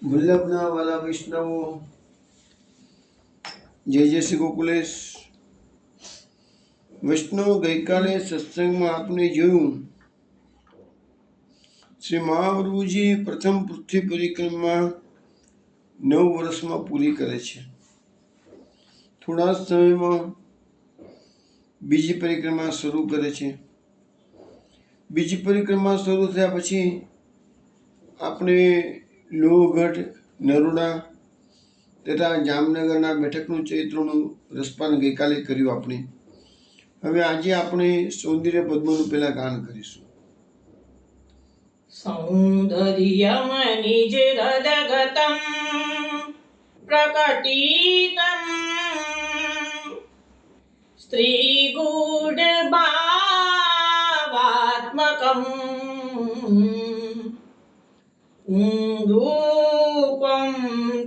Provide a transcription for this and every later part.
વલ્લભના વાલા વૈષ્ણવો, જય જય શ્રી ગોકુલેશ. વૈષ્ણવ, ગઈકાલે સત્સંગમાં આપણે જોયું શ્રી મહાપ્રભુજી પ્રથમ પૃથ્વી પરિક્રમા 9 વર્ષમાં પૂરી કરે છે. થોડા સમયમાં બીજી પરિક્રમા શરૂ કરે છે. બીજી પરિક્રમા શરૂ થયા પછી આપણે લોહગઢ, નરોડા તથા જામનગરના બેઠકનું ચૈત્રનું રસપાન ગઈકાલે કર્યું આપણે. હવે આજે આપણે સૌંદર્ય પદ્મનું પેલા ગાન કરીશું. સૌંદર્યમનિજ હૃદગતં પ્રકટિતં સ્ત્રીગૂઢભાવાત્મકં રૂપં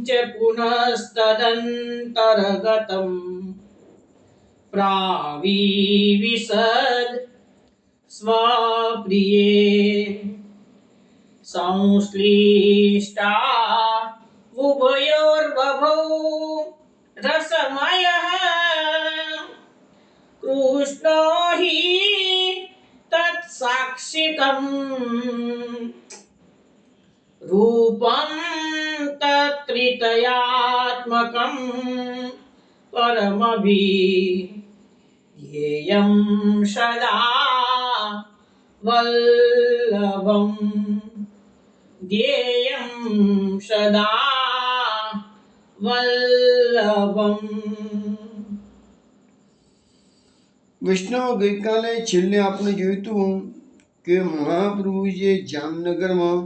ચ પુનસ્તદંતર્ગतं પ્રાવિવિશદ સ્વપ્રિયે સંશ્લિષ્ટા ઉભયોર્બભૌ રસમયઃ કૃષ્ણો હિ તત્સાક્ષિકં રૂપં તત્ત્રિતયાત્મકં પરમભીધ્યેયં સદા વલ્લભં ધ્યેયં સદા વલ્લભમ. વૈષ્ણવ, ગઈકાલે છેલ્લે આપણે જોયું હતું કે મહાપ્રભુજીએ જામનગરમાં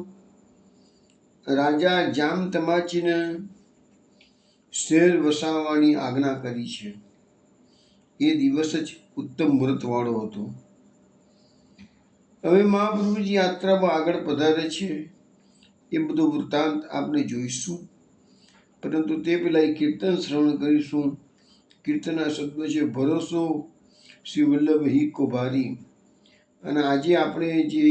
રાજા જામ તમાચીને શહેર વસાવવાની આજ્ઞા કરી છે. એ દિવસ જ ઉત્તમ મુહૂર્તવાળો હતો. હવે મહાપ્રભુજી યાત્રામાં આગળ પધારે છે. એ બધો વૃત્તાંત આપણે જોઈશું, પરંતુ તે પહેલા એક કીર્તન શ્રવણ કરીશું. કીર્તનના શબ્દો છે ભરોસો શ્રી વલ્લભ હિ કો ભારી. અને આજે આપણે જે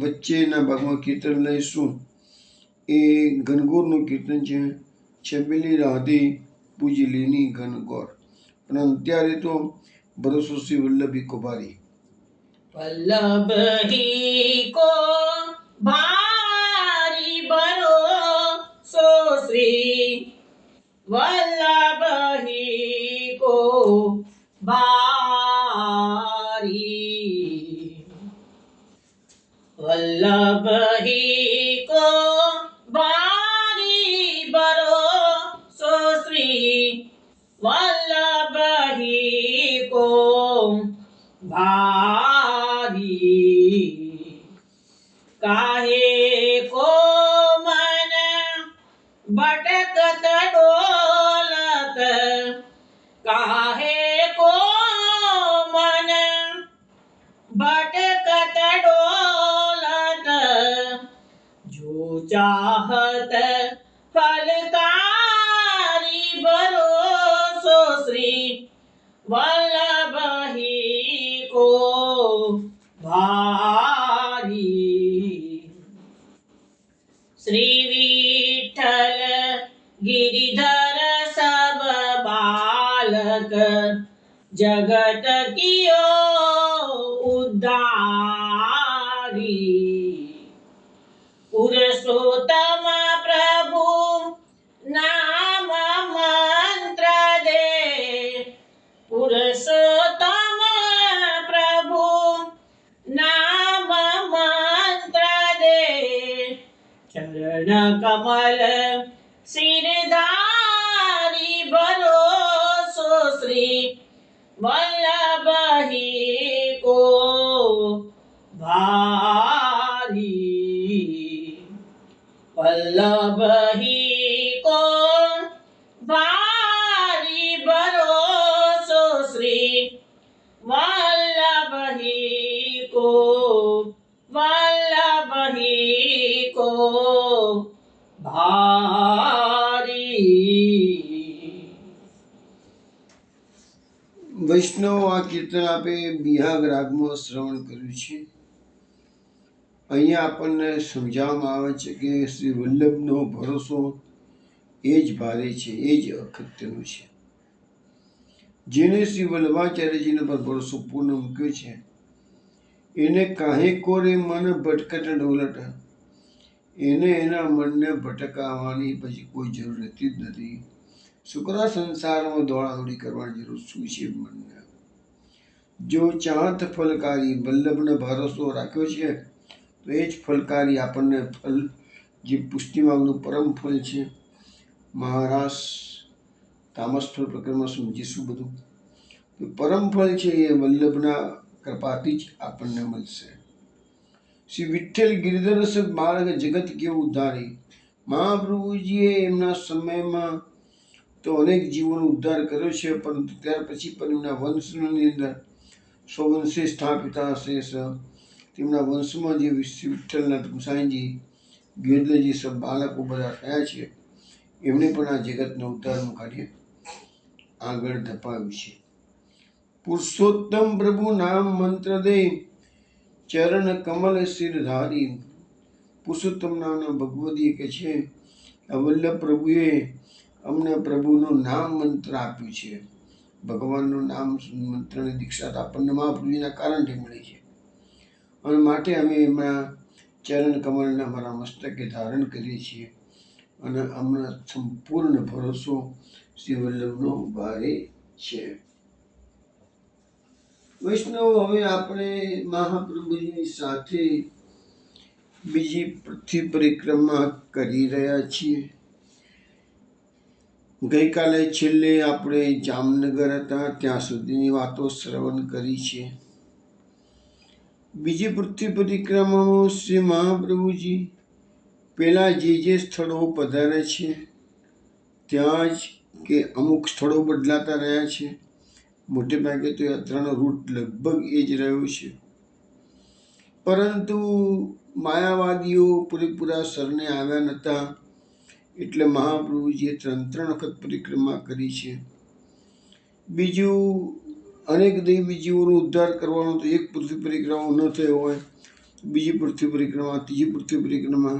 વચ્ચેના ભાગમાં કીર્તન લઈશું એ ઘનઘોરનું કીર્તન છે. છબીલી રાધે પૂજી લેની ઘનઘોર. પણ અત્યારે તો ભરોસો શ્રી વલ્લભ હિ કો ભારી. વલ્લભ હિ કો ભારી ભરોસો શ્રી વલ્લભ હિ કો ભારી. વલ્લભ હિ કો ભારી ભરોસો શ્રી વલ્લભ હિ કો ભારી. કાહે કો મન ભટકત ડોલત, કાહે કો મન ભટકત ડોલત, જો ચાહત ફલકારી ભરોસો શ્રી વલ્લભ હિ કો ભારી. શ્રી વિઠ્ઠલ गिरिधर सब बालक जगत कियो उद्धारी. पुरुषोत्तम प्रभु नाम मंत्र दे, पुरुषोत्तम प्रभु नाम मंत्र दे, चरण कमल सिरधारी भरोसो श्री वल्लभ हि को भारी. वल्लभ हि को भारी भरोसो श्री वल्लभ हि को, वल्लभ हि को ભારી. વૈષ્ણવ, આ કીર્તન આપે બિહાગ રાગમાં શ્રવણ કર્યું છે. અહીંયા આપણને સમજાવવામાં આવે છે કે શ્રી વલ્લભનો ભરોસો એ જ ભારે છે, એ જ અગત્યનું છે. જેને શ્રી વલ્લભાચાર્યજીના પર ભરોસો પૂર્ણ મૂક્યો છે એને કાહે કોરે મન ભટકટ ડોલટ, એને એના મનને ભટકાવવાની પછી કોઈ જરૂર રહેતી જ નથી. શુક્ર સંસારમાં દોડાદોડી કરવાની જરૂર શું છે મનને? જો ચાહત ફલકારી વલ્લભને ભરોસો રાખ્યો છે તો એ જ ફલકારી આપણને ફલ, જે પુષ્ટિમાર્ગનું પરમ ફલ છે, મહારાજ તામસ ફળ પ્રકરણમાં સમજીશું બધું. તો પરમ ફળ છે એ વલ્લભના કૃપાથી જ આપણને મળશે. શ્રી વિઠ્ઠલ ગિરધર બાળક જગત કેવું ઉદ્ધારી. મહાપ્રભુજીએ એમના સમયમાં તો અનેક જીવોનો ઉદ્ધાર કર્યો છે, પરંતુ ત્યાર પછી પણ એમના વંશની અંદર સ્વવંશે સ્થાપિતા શેષ, તેમના વંશમાં જે શ્રી વિઠ્ઠલનાથ ગુસાઈજી, ગિરધરજી સબ બાળકો બધા થયા છે, એમણે પણ આ જગતના ઉદ્ધારનું કાર્ય આગળ ધપાવ્યું છે. પુરુષોત્તમ પ્રભુ નામ મંત્ર દે, ચરણ કમલ શિરધારી. પુરુષોત્તમ નામના ભગવદી કે છે વલ્લભ પ્રભુએ અમને પ્રભુનું નામ મંત્ર આપ્યું છે. ભગવાનનું નામ મંત્રની દીક્ષા આપણને મહાપ્રભુજીના કારણથી મળી છે, અને માટે અમે એમના ચરણ કમળને અમારા મસ્તકે ધારણ કરીએ છીએ, અને અમને સંપૂર્ણ ભરોસો શ્રી વલ્લભનો ભારે છે. વૈષ્ણવ, હવે આપણે મહાપ્રભુજીની સાથે બીજી પૃથ્વી પરિક્રમા કરી રહ્યા છીએ. ગઈકાલે છેલ્લે આપણે જામનગર હતા ત્યાં સુધીની વાતો શ્રવણ કરી છે. બીજી પૃથ્વી પરિક્રમામાં શ્રી મહાપ્રભુજી પહેલા જે સ્થળો પધારે છે ત્યાં જ કે અમુક સ્થળો બદલાતા રહ્યા છે. મોટે ભાગે તો યાત્રાનો રૂટ લગભગ એ જ રહ્યો છે, પરંતુ માયાવાદીઓ પૂરેપૂરા શરણે આવ્યા નહોતા, એટલે મહાપ્રભુજીએ 3 વખત પરિક્રમા કરી છે. બીજું, અનેક દૈવી જીવોનો ઉદ્ધાર કરવાનો તો એક પૃથ્વી પરિક્રમા ન થયો હોય, બીજી પૃથ્વી પરિક્રમા, ત્રીજી પૃથ્વી પરિક્રમા,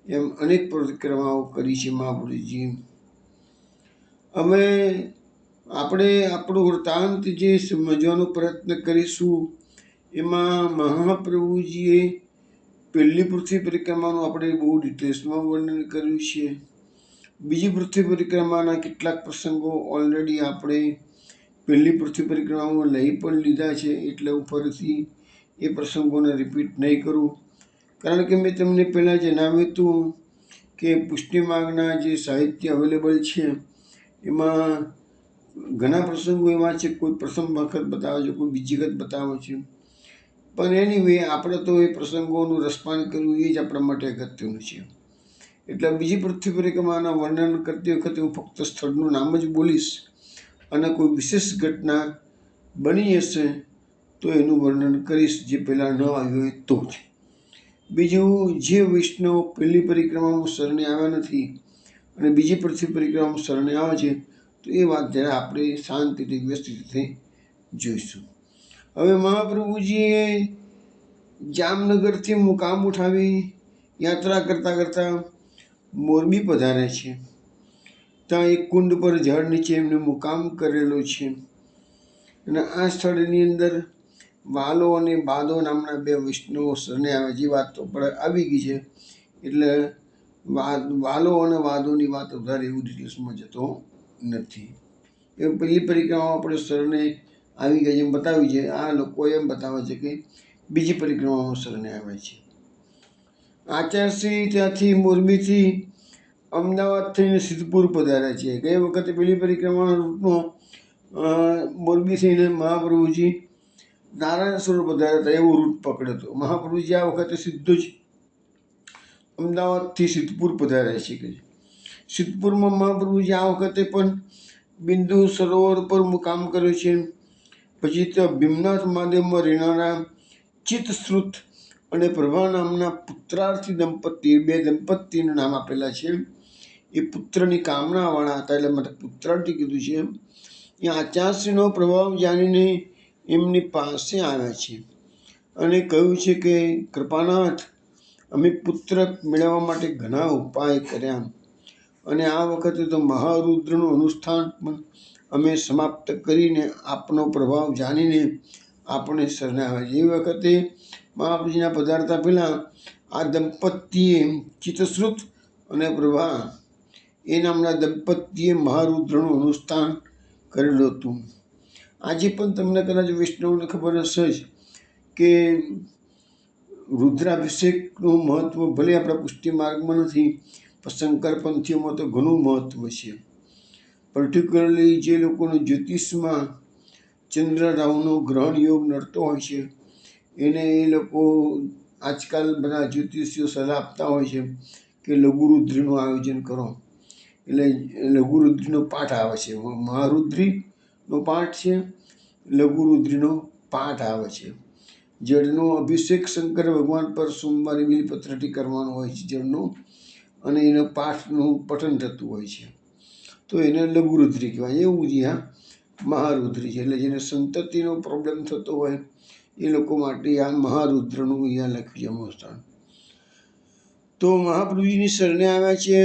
એમ અનેક પરિક્રમાઓ કરી છે મહાપ્રભુજી. અમે આપણે આપણો વૃત્તાંત જે સમજવાનો પ્રયત્ન કરીશું, એમાં મહાપ્રભુજીએ પહેલી પૃથ્વી પરિક્રમાનું આપણે બહુ ડિટેલ્સમાં વર્ણન કર્યું છે. બીજી પૃથ્વી પરિક્રમાના કેટલાક પ્રસંગો ઓલરેડી આપણે પહેલી પૃથ્વી પરિક્રમામાં લઈ પણ લીધા છે, એટલે હું ફરીથી એ પ્રસંગોને રિપીટ નહીં કરું, કારણ કે મેં તમને પહેલાં જણાવ્યું હતું કે પુષ્ટિમાર્ગના જે સાહિત્ય અવેલેબલ છે એમાં ઘણા પ્રસંગો એવા છે, કોઈ પ્રથમ વખત બતાવે છે, કોઈ બીજી વખત બતાવે છે, પણ એનીવે આપણે તો એ પ્રસંગોનું રસપાન કરવું એ જ આપણા માટે અગત્યનું છે. એટલે બીજી પૃથ્વી પરિક્રમાના વર્ણન કરતી વખતે હું ફક્ત સ્થળનું નામ જ બોલીશ, અને કોઈ વિશેષ ઘટના બની હશે તો એનું વર્ણન કરીશ, જે પહેલાં ન આવ્યું હોય તો જ. બીજું, જે વૈષ્ણવ પહેલી પરિક્રમામાં શરણે આવ્યા નથી અને બીજી પૃથ્વી પરિક્રમામાં શરણે આવે છે, તો એ વાત જરા આપણે શાંતિથી વ્યવસ્થિત રીતે જોઈશું. હવે મહાપ્રભુજીએ જામનગરથી મુકામ ઉઠાવી યાત્રા કરતાં કરતાં મોરબી પધારે છે. ત્યાં એક કુંડ પર ઝાડ નીચે એમને મુકામ કરેલો છે, અને આ સ્થળની અંદર વાલો અને બાદો નામના 2 વૈષ્ણવો શરણે આવે. જે વાત તો પણ આવી ગઈ છે, એટલે વાલો અને વાદોની વાત વધારે એવું ડિટેલ્સમાં જતો નથી. એ પહેલી પરિક્રમામાં આપણે શરણે આવી ગયા એમ બતાવી છે, આ લોકો એમ બતાવે છે કે બીજી પરિક્રમામાં શરણે આવે છે. આચાર્યશ્રી ત્યાંથી મોરબીથી અમદાવાદ થઈને સિદ્ધપુર પધાર્યા છે. ગઈ વખતે પહેલી પરિક્રમાના રૂટમાં મોરબી થઈને મહાપ્રભુજી નારાયણ સરોવર પધાર્યા હતા, એવો રૂટ પકડ્યો હતો. મહાપ્રભુજી આ વખતે સીધું જ અમદાવાદથી સિદ્ધપુર પધાર્યા છે. સિદ્ધપુરમાં મહાપ્રભુજી આ વખતે પણ બિંદુ સરોવર પર મુકામ કર્યો છે. પછી ત્યાં ભીમનાથ મહાદેવમાં રહેનારા ચિત્તશ્રુત અને પ્રભા નામના પુત્રાર્થી દંપતી, 2 દંપતીનું નામ આપેલા છે. એ પુત્રની કામનાવાળા હતા, એટલે માટે પુત્રાર્થી કીધું છે. એ આચાર્યશ્રીનો પ્રભાવ જાણીને એમની પાસે આવ્યા છે અને કહ્યું છે કે કૃપાનાથ, અમે પુત્ર મેળવવા માટે ઘણા ઉપાય કર્યા, અને આ વખતે તો મહારુદ્રનું અનુષ્ઠાન પણ અમે સમાપ્ત કરીને આપનો પ્રભાવ જાણીને આપણે શરણે આવ્યા. એ વખતે મહાપ્રભુજીના પધારતા પહેલાં આ દંપતીએ ચિત્તશ્રુત અને પ્રભા એ નામના દંપતીએ મહારુદ્રનું અનુષ્ઠાન કરેલું હતું. આજે પણ તમને કદાચ વૈષ્ણવને ખબર હશે જ કે રુદ્રાભિષેકનું મહત્ત્વ ભલે આપણા પુષ્ટિ માર્ગમાં નથી, પણ શંકર પંથીઓમાં તો ઘણું મહત્ત્વ છે. પર્ટિક્યુલરલી જે લોકોનું જ્યોતિષમાં ચંદ્ર રાહુનો ગ્રહણ યોગ નડતો હોય છે, એને એ લોકો આજકાલ બધા જ્યોતિષીઓ સલાહ આપતા હોય છે કે લઘુરુદ્રીનું આયોજન કરો. એટલે લઘુરુદ્રીનો પાઠ આવે છે, મહારુદ્રીનો પાઠ છે, લઘુરુદ્રીનો પાઠ આવે છે. જળનો અભિષેક શંકર ભગવાન પર સોમવારે બિલપત્રથી કરવાનો હોય છે જળનો, અને એના પાઠનું પઠન થતું હોય છે, તો એને લઘુરુદ્રી કહેવાય. એવું જ આ મહારુદ્રી છે. એટલે જેને સંતતિનો પ્રોબ્લેમ થતો હોય એ લોકો માટે આ મહારુદ્રનું અહીંયા લખ્યું છે અનુષ્ઠાન. તો મહાપ્રભુજીની શરણે આવ્યા છે,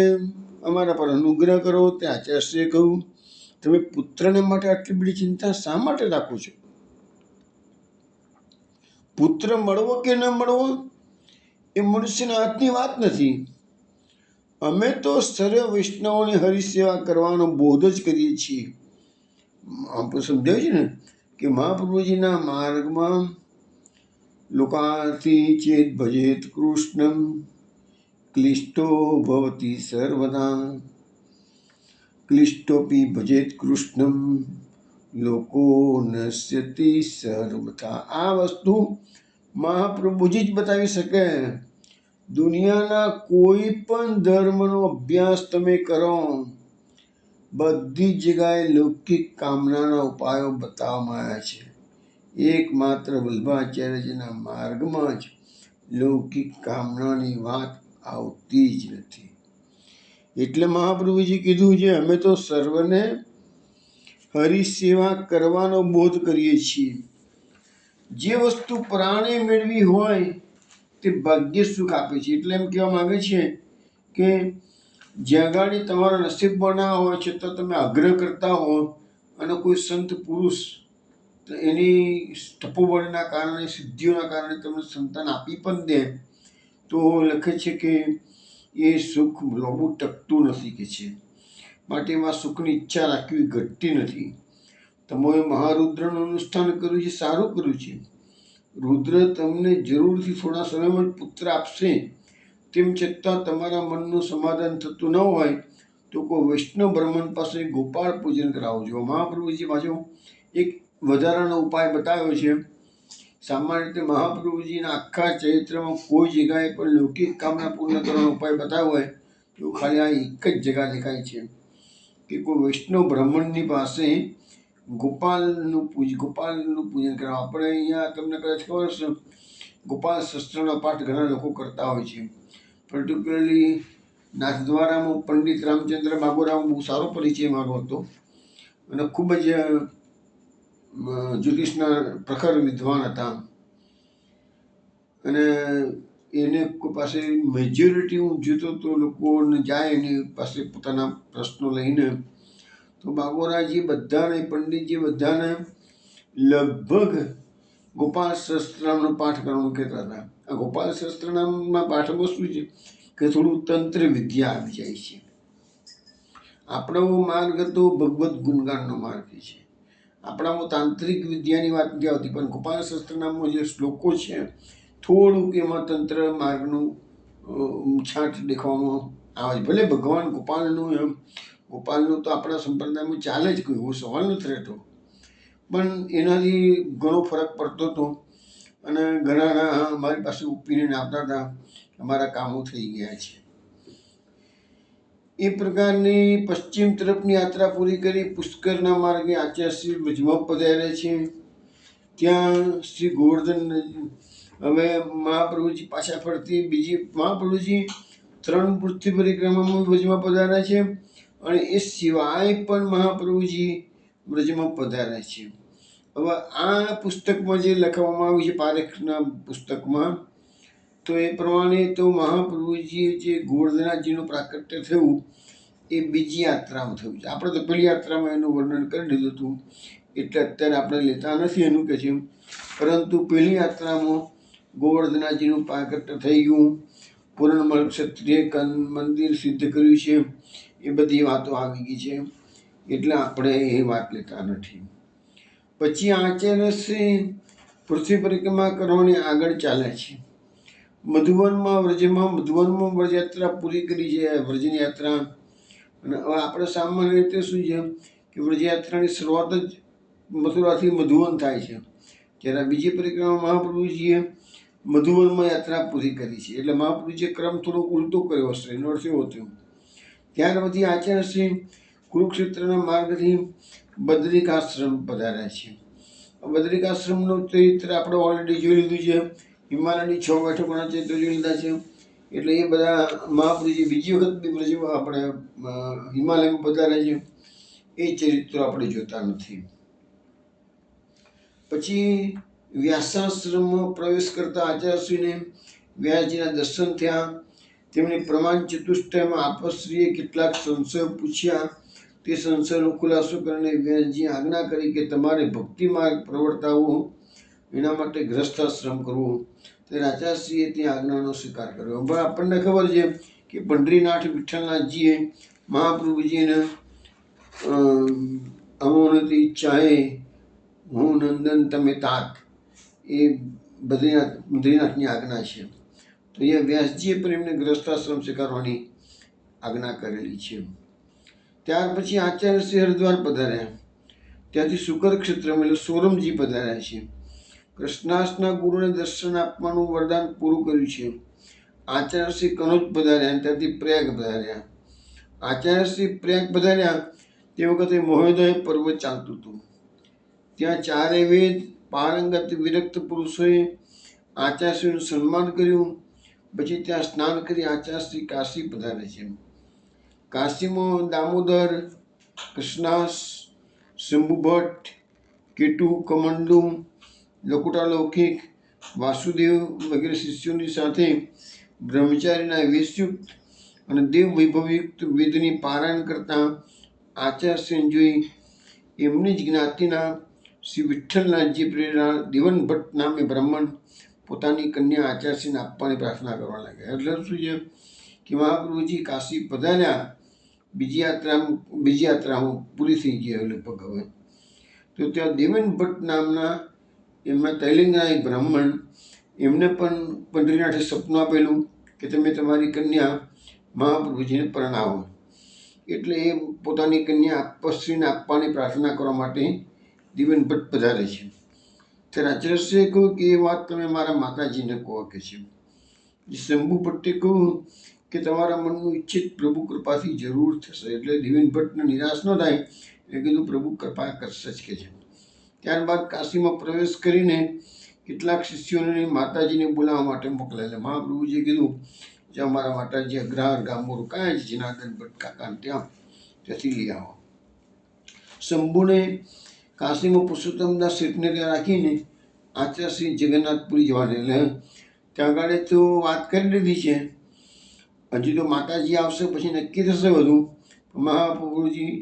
અમારા પર અનુગ્રહ કરો. તે આચાર્યશ્રીએ કહ્યું, તમે પુત્રને માટે આટલી બધી ચિંતા શા માટે રાખો છો? પુત્ર મળવો કે ન મળવો એ મનુષ્યના હાથની વાત નથી. અમે તો સર્વ વૈષ્ણવોની હરિસેવા કરવાનો બોધ જ કરીએ છીએ. આપણે સમજાયું છે ને કે મહાપ્રભુજીના માર્ગમાં લોકાર્થી ચેત ભજેત કૃષ્ણમ ક્લિષ્ટો ભવતી સર્વદા, ક્લિષ્ટોપી ભજેત કૃષ્ણમ લોકો નશ્યતિ સર્વથા. આ વસ્તુ મહાપ્રભુજી જ બતાવી શકે. દુનિયાના કોઈ પણ ધર્મનો અભ્યાસ તમે કરો, બધી જગ્યાએ લૌકિક કામનાના ઉપાયો બતાવવામાં આવ્યા છે. એકમાત્ર વલ્લભાચાર્યજીના માર્ગમાં જ લૌકિક કામનાની વાત આવતી જ નથી. એટલે મહાપ્રભુજી કીધું છે, અમે તો સર્વને હરિસેવા કરવાનો બોધ કરીએ છીએ. જે વસ્તુ પ્રાણે મેળવી હોય તે ભાગ્ય સુખ આપે છે. એટલે એમ કહેવા માંગે છે કે જ્યાં ગાડી તમારા નસીબમાં ના હોય છતાં તમે આગ્રહ કરતા હો, અને કોઈ સંત પુરુષ એની તપોબળના કારણે, સિદ્ધિઓના કારણે તમને સંતાન આપી પણ દે, તો લખે છે કે એ સુખ લાંબુ ટકતું નથી કે છે. માટે એમાં સુખની ઈચ્છા રાખવી ઘટતી નથી. તમે મહારુદ્રનું અનુષ્ઠાન કર્યું છે, સારું કર્યું છે. રુદ્ર તમને જરૂરથી થોડા સમયમાં જ પુત્ર આપશે. તેમ છતાં તમારા મનનું સમાધાન થતું ન હોય તો કોઈ વૈષ્ણવ બ્રાહ્મણ પાસે ગોપાળ પૂજન કરાવજો. મહાપ્રભુજી પાછો એક વધારાનો ઉપાય બતાવ્યો છે. સામાન્ય રીતે મહાપ્રભુજીના આખા ચરિત્રમાં કોઈ જગ્યાએ પણ લૌકિક કામના પૂર્ણ કરવાનો ઉપાય બતાવ્યો હોય તો ખાલી આ એક જ જગ્યા દેખાય છે કે કોઈ વૈષ્ણવ બ્રાહ્મણની પાસે ગોપાલનું પૂજન કરાવો. આપણે અહીંયા તમને કદાચ ખબર હશે, ગોપાલ શસ્ત્રનો પાઠ ઘણા લોકો કરતા હોય છે. પર્ટિક્યુલરલી નાથદ્વારામાં પંડિત રામચંદ્ર બાબુરાવ બહુ સારો પરિચય મારો હતો, અને ખૂબ જ જ્યોતિષના પ્રખર વિદ્વાન હતા. અને એને પાસે મેજોરિટી હું જોતો તો લોકોને જાય એની પાસે પોતાના પ્રશ્નો લઈને, તો બાબુરાવજી બધાને, પંડિતજી બધાને લગભગ ગોપાલ સહસ્ત્રનામનો પાઠ કરવાનું કહેતા હતા. આ ગોપાલ સહસ્ત્રનામના પાઠમાં શું છે કે થોડું તંત્ર વિદ્યા આવી જાય છે. આપણો માર્ગ તો ભગવદ્ ગુણગાનનો માર્ગ છે. આપણામાં તાંત્રિક વિદ્યાની વાત નથી આવતી, પણ ગોપાલ સહસ્ત્રનામમાં જે શ્લોકો છે થોડુંક એમાં તંત્ર માર્ગનું છાંટ દેખાવામાં આવે છે. ભલે ભગવાન ગોપાલનું તો આપણા સંપ્રદાયમાં ચાલે જ, કોઈ એવો સવાલ નથી રહેતો, પણ એનાથી ઘણો ફરક પડતો હતો. અને ઘણા અમારી પાસે ઓપિનિયન આપતા હતા, અમારા કામો થઈ ગયા છે. એ પ્રકારની પશ્ચિમ તરફની યાત્રા પૂરી કરી પુષ્કરના માર્ગે આચાર્યશ્રી વ્રજમાં પધાર્યા છે. ત્યાં શ્રી ગોવર્ધન, હવે મહાપ્રભુજી પાછા ફરતી બીજી મહાપ્રભુજી 3 પૃથ્વી પરિક્રમામાં વ્રજમાં પધાર્યા છે, અને એ સિવાય પણ મહાપ્રભુજી વ્રજમાં પધાર્યા છે. હવે આ પુસ્તકમાં જે લખવામાં આવ્યું છે, પારેખના પુસ્તકમાં, તો એ પ્રમાણે તો મહાપ્રભુજી જે ગોવર્ધનાજીનું પ્રાકટ્ય થયું એ બીજી યાત્રામાં થયું છે. આપણે તો પહેલી યાત્રામાં એનું વર્ણન કરી દીધું હતું, એટલે અત્યારે આપણે લેતા નથી એનું કે છે. પરંતુ પહેલી યાત્રામાં ગોવર્ધનાજીનું પ્રાકટ્ય થઈ ગયું, પૂર્ણમલ ક્ષત્રિય મંદિર સિદ્ધ કર્યું છે, એ બધી વાતો આવી ગઈ છે, એટલે આપણે એ વાત લેતા નથી. પછી આચાર્યશ્રી પૃથ્વી પરિક્રમા કરવાની આગળ ચાલે છે. મધુવનમાં મધુવનમાં વ્રજયાત્રા પૂરી કરી છે, વ્રજની યાત્રા. અને હવે આપણે સામાન્ય રીતે શું છે કે વ્રજયાત્રાની શરૂઆત જ મથુરાથી મધુવન થાય છે, જ્યારે બીજી પરિક્રમા મહાપ્રભુજીએ મધુવનમાં યાત્રા પૂરી કરી છે. એટલે મહાપ્રભુજીએ ક્રમ થોડો ઉલટો કર્યો હશે, એનો અર્થ એવો થયો. ત્યાર પછી આચાર્યશ્રી કુરુક્ષેત્રના માર્ગથી બદ્રિકાશ્રમ પધાર્યા છે. બદ્રિકાશ્રમનું ચરિત્ર આપણે ઓલરેડી જોઈ લીધું છે. હિમાલયની 6 બેઠકોના ચરિત્ર જોઈ લીધા છે. એટલે એ બધા મહાપ્રભુજી બીજી વખત બી બ્રજમાં આપણે હિમાલયમાં પધાર્યા છે, એ ચરિત્રો આપણે જોતા નથી. પછી વ્યાસાશ્રમમાં પ્રવેશ કરતા આચાર્યશ્રીને વ્યાસજીના દર્શન થયા. તેમણે પ્રમાણ ચતુષ્ટયમાં આપશ્રીએ કેટલાક સંશયો પૂછ્યા. તે સંશયનો ખુલાસો કરીને વ્યાસજીએ આજ્ઞા કરી કે તમારે ભક્તિ માર્ગ પ્રવર્તાવવો, એના માટે ગ્રસ્થાશ્રમ કરવો. ત્યારે આચાર્યશ્રીએ તે આજ્ઞાનો સ્વીકાર કર્યો. પણ આપણને ખબર છે કે પંઢરીનાથ વિઠ્ઠલનાથજીએ મહાપ્રભુજીને અમોનતી ઈચ્છાએ હું નંદન તમે તાત, એ બદ્રીનાથની આજ્ઞા છે. તો એ વ્યાસજીએ પણ એમને ગ્રસ્થાશ્રમ સ્વીકારવાની આજ્ઞા કરેલી છે. ત્યાર પછી આચાર્યશ્રી હરિદ્વાર પધાર્યા. ત્યાંથી શુકર ક્ષેત્રમાં એટલે સોરમજી પધાર્યા છે. કૃષ્ણાસના ગુરુને દર્શન આપવાનું વરદાન પૂરું કર્યું છે. આચાર્યશ્રી કનોજ પધાર્યા, ત્યાંથી પ્રયાગ પધાર્યા. આચાર્યશ્રી પ્રયાગ પધાર્યા તે વખતે મહોદય પર્વ ચાલતું હતું. ત્યાં 4 વેદ પારંગત વિરક્ત પુરુષોએ આચાર્યશ્રીનું સન્માન કર્યું. પછી ત્યાં સ્નાન કરી આચાર્યશ્રી કાશી પધારે છે. કાશીમાં દામોદર, કૃષ્ણાસ, શંભુભટ્ટ, કેટુ, કમંડુ, લકુટાલૌકિક, વાસુદેવ વગેરે શિષ્યોની સાથે બ્રહ્મચારીના વેશયુક્ત અને દેવ વૈભવયુક્ત વેદની પારાયણ કરતા આચાર્યશ્રીને જોઈ એમની જ જ્ઞાતિના શ્રી વિઠ્ઠલનાથજી પ્રેરણા દેવન ભટ્ટ નામે બ્રાહ્મણ પોતાની કન્યા આચાર્યશ્રીને આપવાની પ્રાર્થના કરવા લાગ્યા. એટલે શું છે કે મહાપ્રભુજી કાશી પધાર્યા, બીજી યાત્રામાં પૂરી થઈ ગઈ લગભગ હવે. તો ત્યાં દેવન ભટ્ટ નામના એમના તૈલિંગના એક બ્રાહ્મણ, એમને પણ પંઢરીનાથે સપનું આપેલું કે તમે તમારી કન્યા મહાપ્રભુજીને પરણાવો. એટલે એ પોતાની કન્યા આપશ્રીને આપવાની પ્રાર્થના કરવા માટે દેવન ભટ્ટ પધારે છે. ત્યારે આચાર્યશ્રીએ કહ્યું કે એ વાત તમે મારા માતાજીને કહો કે છે. શંભુ ભટ્ટે કહ્યું કે તમારા મનનું ઈચ્છિત પ્રભુ કૃપાથી જરૂર થશે. એટલે દેવન ભટ્ટને નિરાશ ન થાય એ કીધું પ્રભુ કૃપા કરશે જ કે છે. ત્યારબાદ કાશીમાં પ્રવેશ કરીને કેટલાક શિષ્યોને માતાજીને બોલાવવા માટે મોકલેલા. મહાપ્રભુજીએ કીધું જે અમારા માતાજી અગ્રહાર ગામમાં રોકાયા છે જનાર્દન ભટ્ટ કાકાને ત્યાંથી લઈ આવો. શંભુને કાશીમાં પુરુષોત્તમદાસ શેઠને ત્યાં રાખીને આચાર્યશ્રી જગન્નાથપુરી જવાને, એટલે ત્યાં આગળ તો વાત કરી દીધી છે, હજી તો માતાજી આવશે પછી નક્કી થશે બધું. મહાપ્રભુજી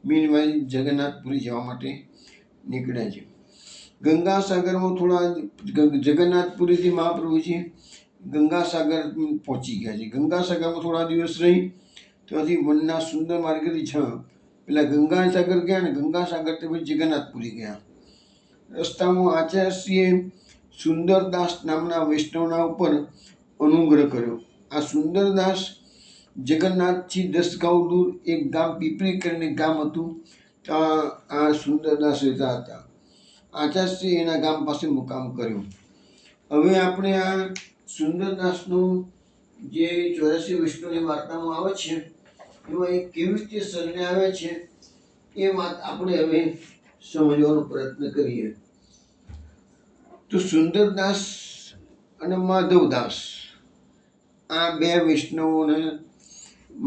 મીનવાઇલ જગન્નાથપુરી જવા માટે નીકળ્યા છે. ગંગાસાગરમાં જગન્નાથપુરીથી મહાપ્રભુજી ગંગાસાગર પહોંચી ગયા છે. ગંગાસાગરમાં થોડા દિવસ રહી ત્યાંથી વનના સુંદર માર્ગેથી પેલા ગંગાસાગર ગયા ને ગંગાસાગરથી પછી જગન્નાથપુરી ગયા. રસ્તામાં આચાર્યશ્રીએ સુંદરદાસ નામના વૈષ્ણવના ઉપર અનુગ્રહ કર્યો. આ સુંદરદાસ જગન્નાથથી 10 ગાંવ દૂર એક ગામ પીપળી કરીને ગામ હતું, ત્યાં આ સુંદરદાસ રહેતા હતા. આચાર્યશ્રી એના ગામ પાસે મુકામ કર્યો. હવે આપણે આ સુંદરદાસનું જે 84 વૈષ્ણવની વાર્તામાં આવે છે એમાં એ કેવી રીતે શરણે આવે છે એ વાત આપણે હવે સમજવાનો પ્રયત્ન કરીએ. તો સુંદરદાસ અને માધવદાસ આ 2 વૈષ્ણવોને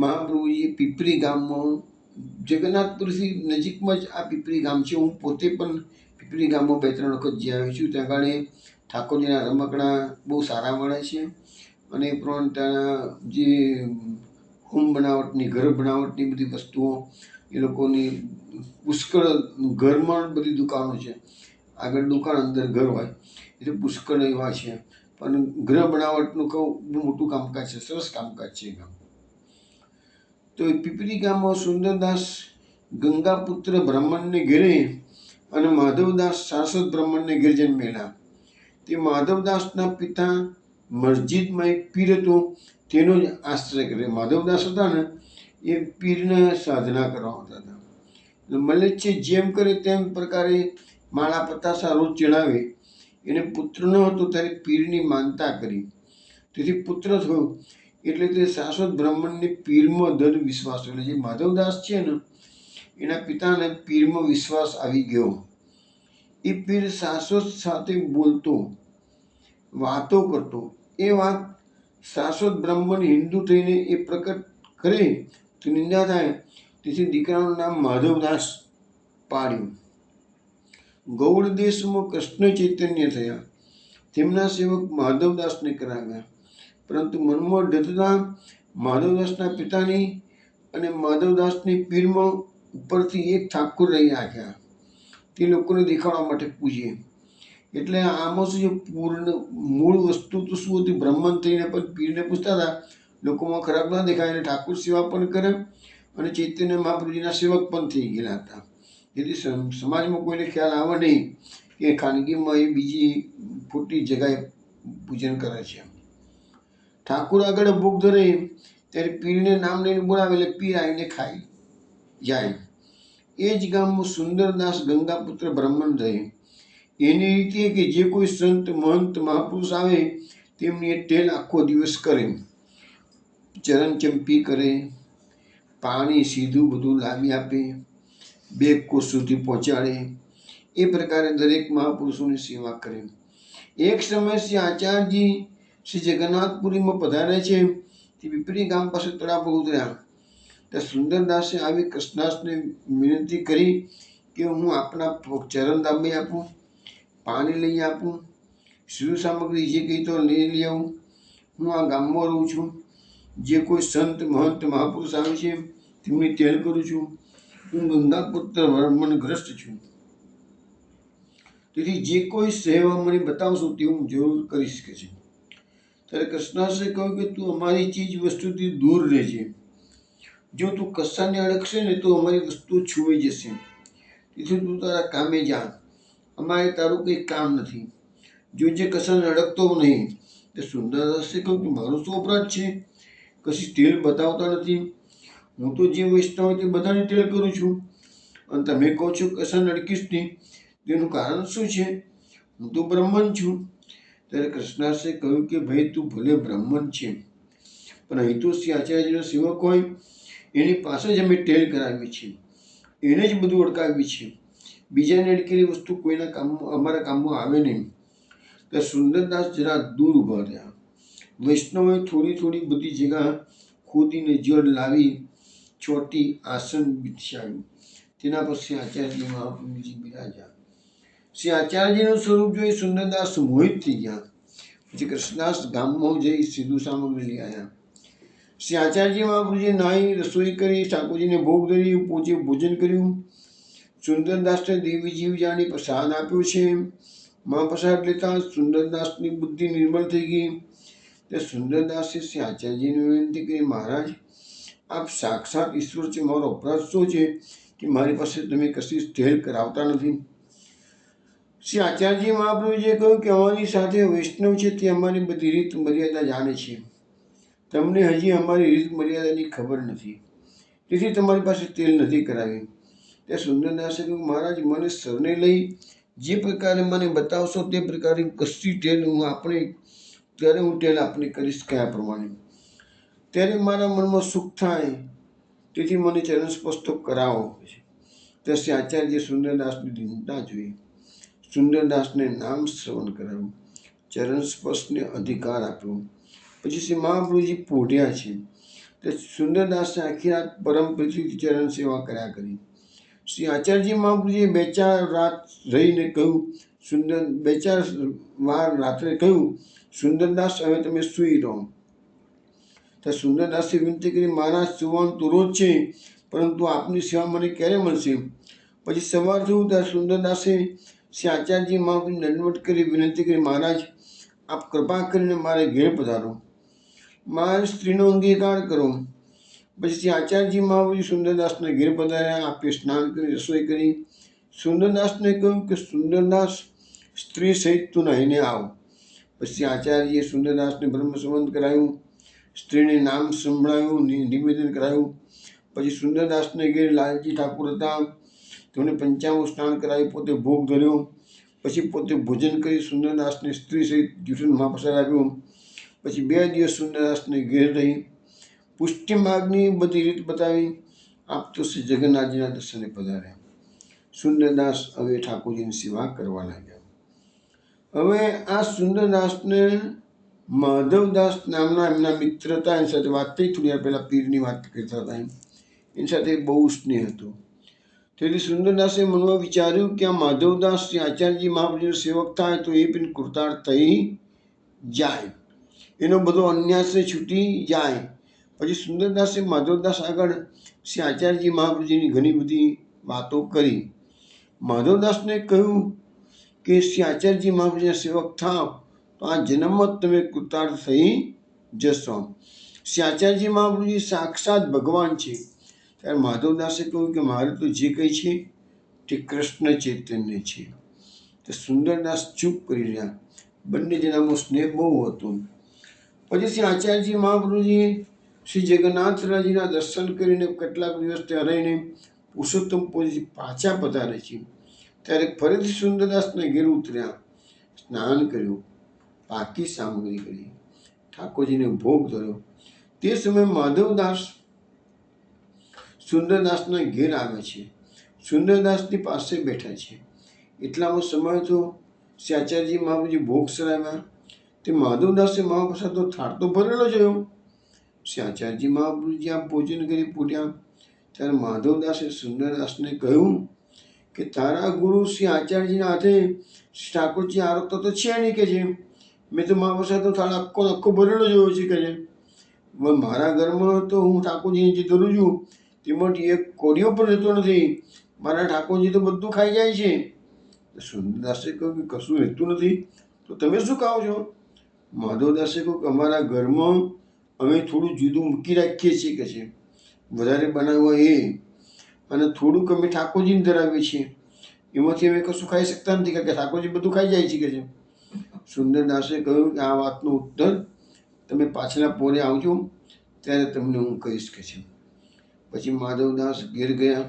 મહાપ્રભુજી પીપળી ગામમાં, જગન્નાથપુરથી નજીકમાં જ આ પીપળી ગામ છે. હું પોતે પણ પીપળી ગામમાં 2-3 વખત જઈ આવ્યો છું. ત્યાં આગળ ઠાકોરજીના રમકડા બહુ સારા મળે છે અને એ પ્રમાણે ત્યાંના જે હોમ બનાવટની ઘર બનાવટની બધી વસ્તુઓ એ લોકોની પુષ્કળ ઘરમાં બધી દુકાનો છે, આગળ દુકાન અંદર ઘર હોય એટલે પુષ્કળ એવા છે, પણ ગ્રહ બનાવટનું કહું બહુ મોટું કામકાજ છે, સરસ કામકાજ છે એ ગામ. તો એ પીપરી ગામમાં સુંદરદાસ ગંગાપુત્ર બ્રાહ્મણને ઘેરે અને માધવદાસ શાશ્વત બ્રાહ્મણને ઘેર જન્મેલા. તે માધવદાસના પિતા મસ્જિદમાં એક પીર હતો, તેનો જ આશ્રય કરે. માધવદાસ હતા ને એ પીરને સાધના કરવા આવતા હતા. મલેચ્છે જેમ કરે તેમ પ્રકારે માળા પતાસા રોજ ચડાવે. એને પુત્ર ન હતો ત્યારે પીરની માનતા કરી, તેથી પુત્ર થયો. એટલે તે શાશ્વત બ્રાહ્મણને પીરમાં દૃઢ વિશ્વાસ, એટલે જે માધવદાસ છે ને એના પિતાને પીરમાં વિશ્વાસ આવી ગયો. એ પીર શાશ્વત સાથે બોલતો, વાતો કરતો. એ વાત શાશ્વત બ્રાહ્મણ હિન્દુ થઈને એ પ્રકટ કરે તો નિંદા થાય, તેથી દીકરાનું નામ માધવદાસ પાડ્યું. ગૌડ દેશમાં કૃષ્ણ ચૈતન્ય થયા. તેમના સેવક માધવદાસને કરાવ્યા, પરંતુ મનમાં ડરતા માધવદાસના પિતાની અને માધવદાસની પીરમાં ઉપરથી એક ઠાકોર રહી રાખ્યા. તે લોકોને દેખાડવા માટે પૂજે. એટલે આમાં શું છે, પૂર્ણ મૂળ વસ્તુ તો શું હતી, બ્રાહ્મણ થઈને પણ પીરને પૂછતા હતા, લોકોમાં ખરાબ ના દેખાય અને ઠાકોર સેવા પણ કરે અને ચૈતન્ય મહાપ્રભુજીના સેવક પણ થઈ ગયેલા હતા. જેથી સમાજમાં કોઈને ખ્યાલ આવે નહીં કે ખાનગીમાં એ બીજી ખોટી જગાએ પૂજન કરે છે. ઠાકોર આગળ ભોગ ધરે ત્યારે પીરને નામ લઈને બોલાવે એટલે પીર આવીને ખાઈ જાય. એ જ ગામમાં સુંદરદાસ ગંગાપુત્ર બ્રાહ્મણ રહે. એની રીતે કે જે કોઈ સંત મહંત મહાપુરુષ આવે તેમની એ ટેલ આખો દિવસ કરે, ચરણ ચંપી કરે, પાણી સીધું બધું લાવી આપે, 2 કોસ સુધી પહોંચાડે. એ પ્રકારે દરેક મહાપુરુષોની સેવા કરે. એક સમય શ્રી આચાર્યજી શ્રી જગન્નાથપુરીમાં પધારે છે. તે પીપરી ગામ પાસે તળાવ પર ઉતર્યા. ત્યાં સુંદરદાસે આવી કૃષ્ણદાસને વિનંતી કરી કે હું આપના ચરણ દાબી આપું, પાણી લઈ આપું, શિવ સામગ્રી જે કહી તો લઈ આવું. હું આ ગામમાં રહું છું. જે કોઈ સંત મહંત મહાપુરુષ આવે છે તેમની ટેલ કરું છું. હું ગંગાપુત્ર બ્રાહ્મણગ્રસ્ત છું, તેથી જે કોઈ સેવા મને બતાવશો તે હું જરૂર કરી શકે છે. ત્યારે કૃષ્ણદાસે કહ્યું કે તું અમારી ચીજ વસ્તુથી દૂર રહેજે. જો તું કશાને અડકશે ને તો અમારી વસ્તુ છુવાઈ જશે. તેથી તું તારા કામે જા, અમારે તારું કંઈ કામ નથી. જો જે કશાને અડકતો નહીં. તે સુંદરદાસે કહ્યું કે મારો શું અપરાધ છે? કશી ટેલ બતાવતા નથી. હું તો જે વૈષ્ણવ હોય તે બધાની ટેલ કરું છું, અને તમે કહો છો કશાને અડકીશ નહીં, તેનું કારણ શું છે? હું તો બ્રાહ્મણ છું. ત્યારે કૃષ્ણદાસે કહ્યું કે ભાઈ તું ભલે બ્રાહ્મણ છે, પણ અહીં તો શ્રી આચાર્યજીનો સેવક હોય એની પાસે જ અમે ટેલ કરાવી છે, એને જ બધું અડકાવી છે. બીજાને અડકેલી વસ્તુ કોઈના કામમાં અમારા કામમાં આવે નહીં. ત્યારે સુંદરદાસ જરા દૂર ઊભા રહ્યા. વૈષ્ણવોએ થોડી થોડી બધી જગ્યા ખોદીને જળ લાવી ચોટી આસન બિછાવ્યું. તેના પર શ્રી આચાર્યજી મહાપ્રભુજી બિરાજ્યા. શ્રી આચાર્યજીનું સ્વરૂપ જોઈ સુંદરદાસ મોહિત થઈ ગયા. પછી કૃષ્ણદાસ ગામમાં જઈ સીધું સામગ્રી લઈ આવ્યા. શ્રી આચાર્યજી મહાપ્રભુજી નાહી રસોઈ કરી, ઠાકોરજીને ભોગ ધરી, પોચે ભોજન કર્યું. સુંદરદાસને દેવી જીવ જાણી પ્રસાદ આપ્યો છે. મહાપ્રસાદ લેતા સુંદરદાસની બુદ્ધિ નિર્મળ થઈ ગઈ. તે સુંદરદાસે શ્રી આચાર્યજીને વિનંતી કરી, મહારાજ આપ સાક્ષાત ઈશ્વર છે, મારો અપરાધ શું છે કે મારી પાસે તમે કશી ટેલ કરાવતા નથી? શ્રી આચાર્યજી મહાપ્રભુજીએ કહ્યું કે અમારી સાથે વૈષ્ણવ છે તે અમારી બધી રીત મર્યાદા જાણે છે. તમને હજી અમારી રીત મર્યાદાની ખબર નથી, તેથી તમારી પાસે ટેલ નથી કરાવી. તે સુંદરદાસે કહ્યું, મહારાજ મને શરણે લઈ જે પ્રકારે મને બતાવશો તે પ્રકારે કશી ટેલ હું આપણે ત્યારે હું ટેલ આપને કરીશ કયા પ્રમાણે. ત્યારે મારા મનમાં સુખ થાય, તેથી મને ચરણ સ્પર્શ તો કરાવો. ત્યાં શ્રી આચાર્ય સુંદરદાસની દીનતા જોઈ. સુંદરદાસને નામ શ્રવણ કરાવ્યું, ચરણ સ્પર્શને અધિકાર આપ્યો. પછી શ્રી મહાપ્રભુજી પોઢ્યા છે. તે સુંદરદાસે આખી રાત પરમ પ્રીતિથી ચરણ સેવા કર્યા કરી. શ્રી આચાર્યજી મહાપ્રભુજીએ 2-4 રાત રહીને કહ્યું, 2-4 વાર રાત્રે કહ્યું, સુંદરદાસ હવે તમે સૂઈ રહો. તો સુંદરદાસે વિનંતી કરી, મહારાજ સુવાનું તો રોજ છે, પરંતુ આપની સેવા મને ક્યારે મળશે? પછી સવાર થયું ત્યારે સુંદરદાસે શ્રી આચાર્યજી મહાપ્રભુને દંડવત કરી વિનંતી કરી, મહારાજ આપ કૃપા કરીને મારે ઘેર પધારો, મારી સ્ત્રીનો અંગીકાર કરો. પછી શ્રી આચાર્યજી મહાપ્રભુ સુંદરદાસને ઘેર પધાર્યા. આપે સ્નાન કરી રસોઈ કરી. સુંદરદાસને કહ્યું કે સુંદરદાસ સ્ત્રી સહિત તું નાહીને આવ. પછી આચાર્યજીએ સુંદરદાસને બ્રહ્મ સંબંધ કરાયું, સ્ત્રીને નામ સંભળાયું, નિવેદન કરાયું. પછી સુંદરદાસને ઘેર લાલજી ઠાકુર હતા, તેમણે પંચામૃત સ્નાન કરાવી, પોતે ભોગ ધર્યો. પછી પોતે ભોજન કરી સુંદરદાસને સ્ત્રી સહિત જૂઠું મહાપ્રસાદ આપ્યો. પછી 2 દિવસ સુંદરદાસને ઘેર રહી પુષ્ટિ માર્ગની બધી રીત બતાવી. આપ તો શ્રી જગન્નાથજીના દર્શને પધાર્યા. સુંદરદાસ હવે ઠાકોરજીની સેવા કરવા લાગ્યા. હવે આ સુંદરદાસને માધવદાસ નામના એમના મિત્ર હતા, એની સાથે વાત થઈ. થોડી વાર પહેલાં પીરની વાત કરતા હતા. એની સાથે બહુ સ્નેહ હતો. તેથી સુંદરદાસે મનમાં વિચાર્યું કે આ માધવદાસ શ્રી આચાર્યજી મહાપ્રભુનો સેવક થાય તો એ પણ કૃતાર્થ થઈ જાય, એનો બધો અન્યાય છૂટી જાય. પછી સુંદરદાસે માધવદાસ આગળ શ્રી આચાર્યજી મહાપ્રભુજીની ઘણી બધી વાતો કરી. માધવદાસને કહ્યું કે શ્રી આચાર્યજી મહાપ્રભુના સેવક થાવ તો આ જન્મમાં જ તમે કૃતાર્થ થઈ જશો. શ્રી આચાર્યજી મહાપ્રભુજી સાક્ષાત ભગવાન છે. ત્યારે માધવદાસે કહ્યું કે મારે તો જે કંઈ છે તે કૃષ્ણ ચૈતન્ય છે. તો સુંદરદાસ ચૂપ કરી રહ્યા. બંને જણામાં સ્નેહ બહુ હતો. પછી શ્રી આચાર્યજી મહાપ્રભુજી શ્રી જગન્નાથજીના દર્શન કરીને કેટલાક દિવસ ત્યાં રહીને પુરુષોત્તમપુરજી પાછા પધારે છે. ત્યારે ફરીથી સુંદરદાસને ઘેર ઉતર્યા, સ્નાન કર્યું, પાકી સામગ્રી કરી, ઠાકોરજીને ભોગ ધર્યો. તે સમયે માધવદાસ સુંદરદાસના ઘેર આવે છે. સુંદરદાસની પાસે બેઠા છે. એટલામાં સમય તો શ્રી આચાર્યજી મહાપ્રભુજી ભોગ સરાવ્યા. તે માધવદાસે મહાપ્રસાદનો થાળ તો ભરેલો જ રહ્યો. શ્રી આચાર્યજી મહાપ્રભુજી આ ભોજન કરી પૂર્યા. ત્યારે માધવદાસે સુંદરદાસને કહ્યું કે તારા ગુરુ શ્રી આચાર્યજીના હાથે શ્રી ઠાકોરજી આરોગતો તો છે નહીં કે છે. મેં તો મહાપ્રસાદનો થાળ આખો ભરેલો જ રહ્યો છે કે છે. મારા ઘરમાં તો હું ઠાકોરજીને જે ધરું છું તેમાંથી એક કોડીઓ પણ રહેતો નથી. મારા ઠાકોરજી તો બધું ખાઈ જાય છે. સુંદરદાસે કહ્યું કે કશું રહેતું નથી તો તમે શું ખાઓ છો? માધવદાસે કહ્યું કે અમારા ઘરમાં અમે થોડું જુદું મૂકી રાખીએ છીએ કે છે, વધારે બનાવવા એ, અને થોડુંક અમે ઠાકોરજીને ધરાવીએ છીએ. એમાંથી અમે કશું ખાઈ શકતા નથી કારણ કે ઠાકોરજી બધું ખાઈ જાય છે કે છે. સુંદરદાસે કહ્યું કે આ વાતનો ઉત્તર તમે પાછલા પોરે આવજો ત્યારે તમને હું કહીશ કે છે. પછી માધવદાસ ઘેર ગયા.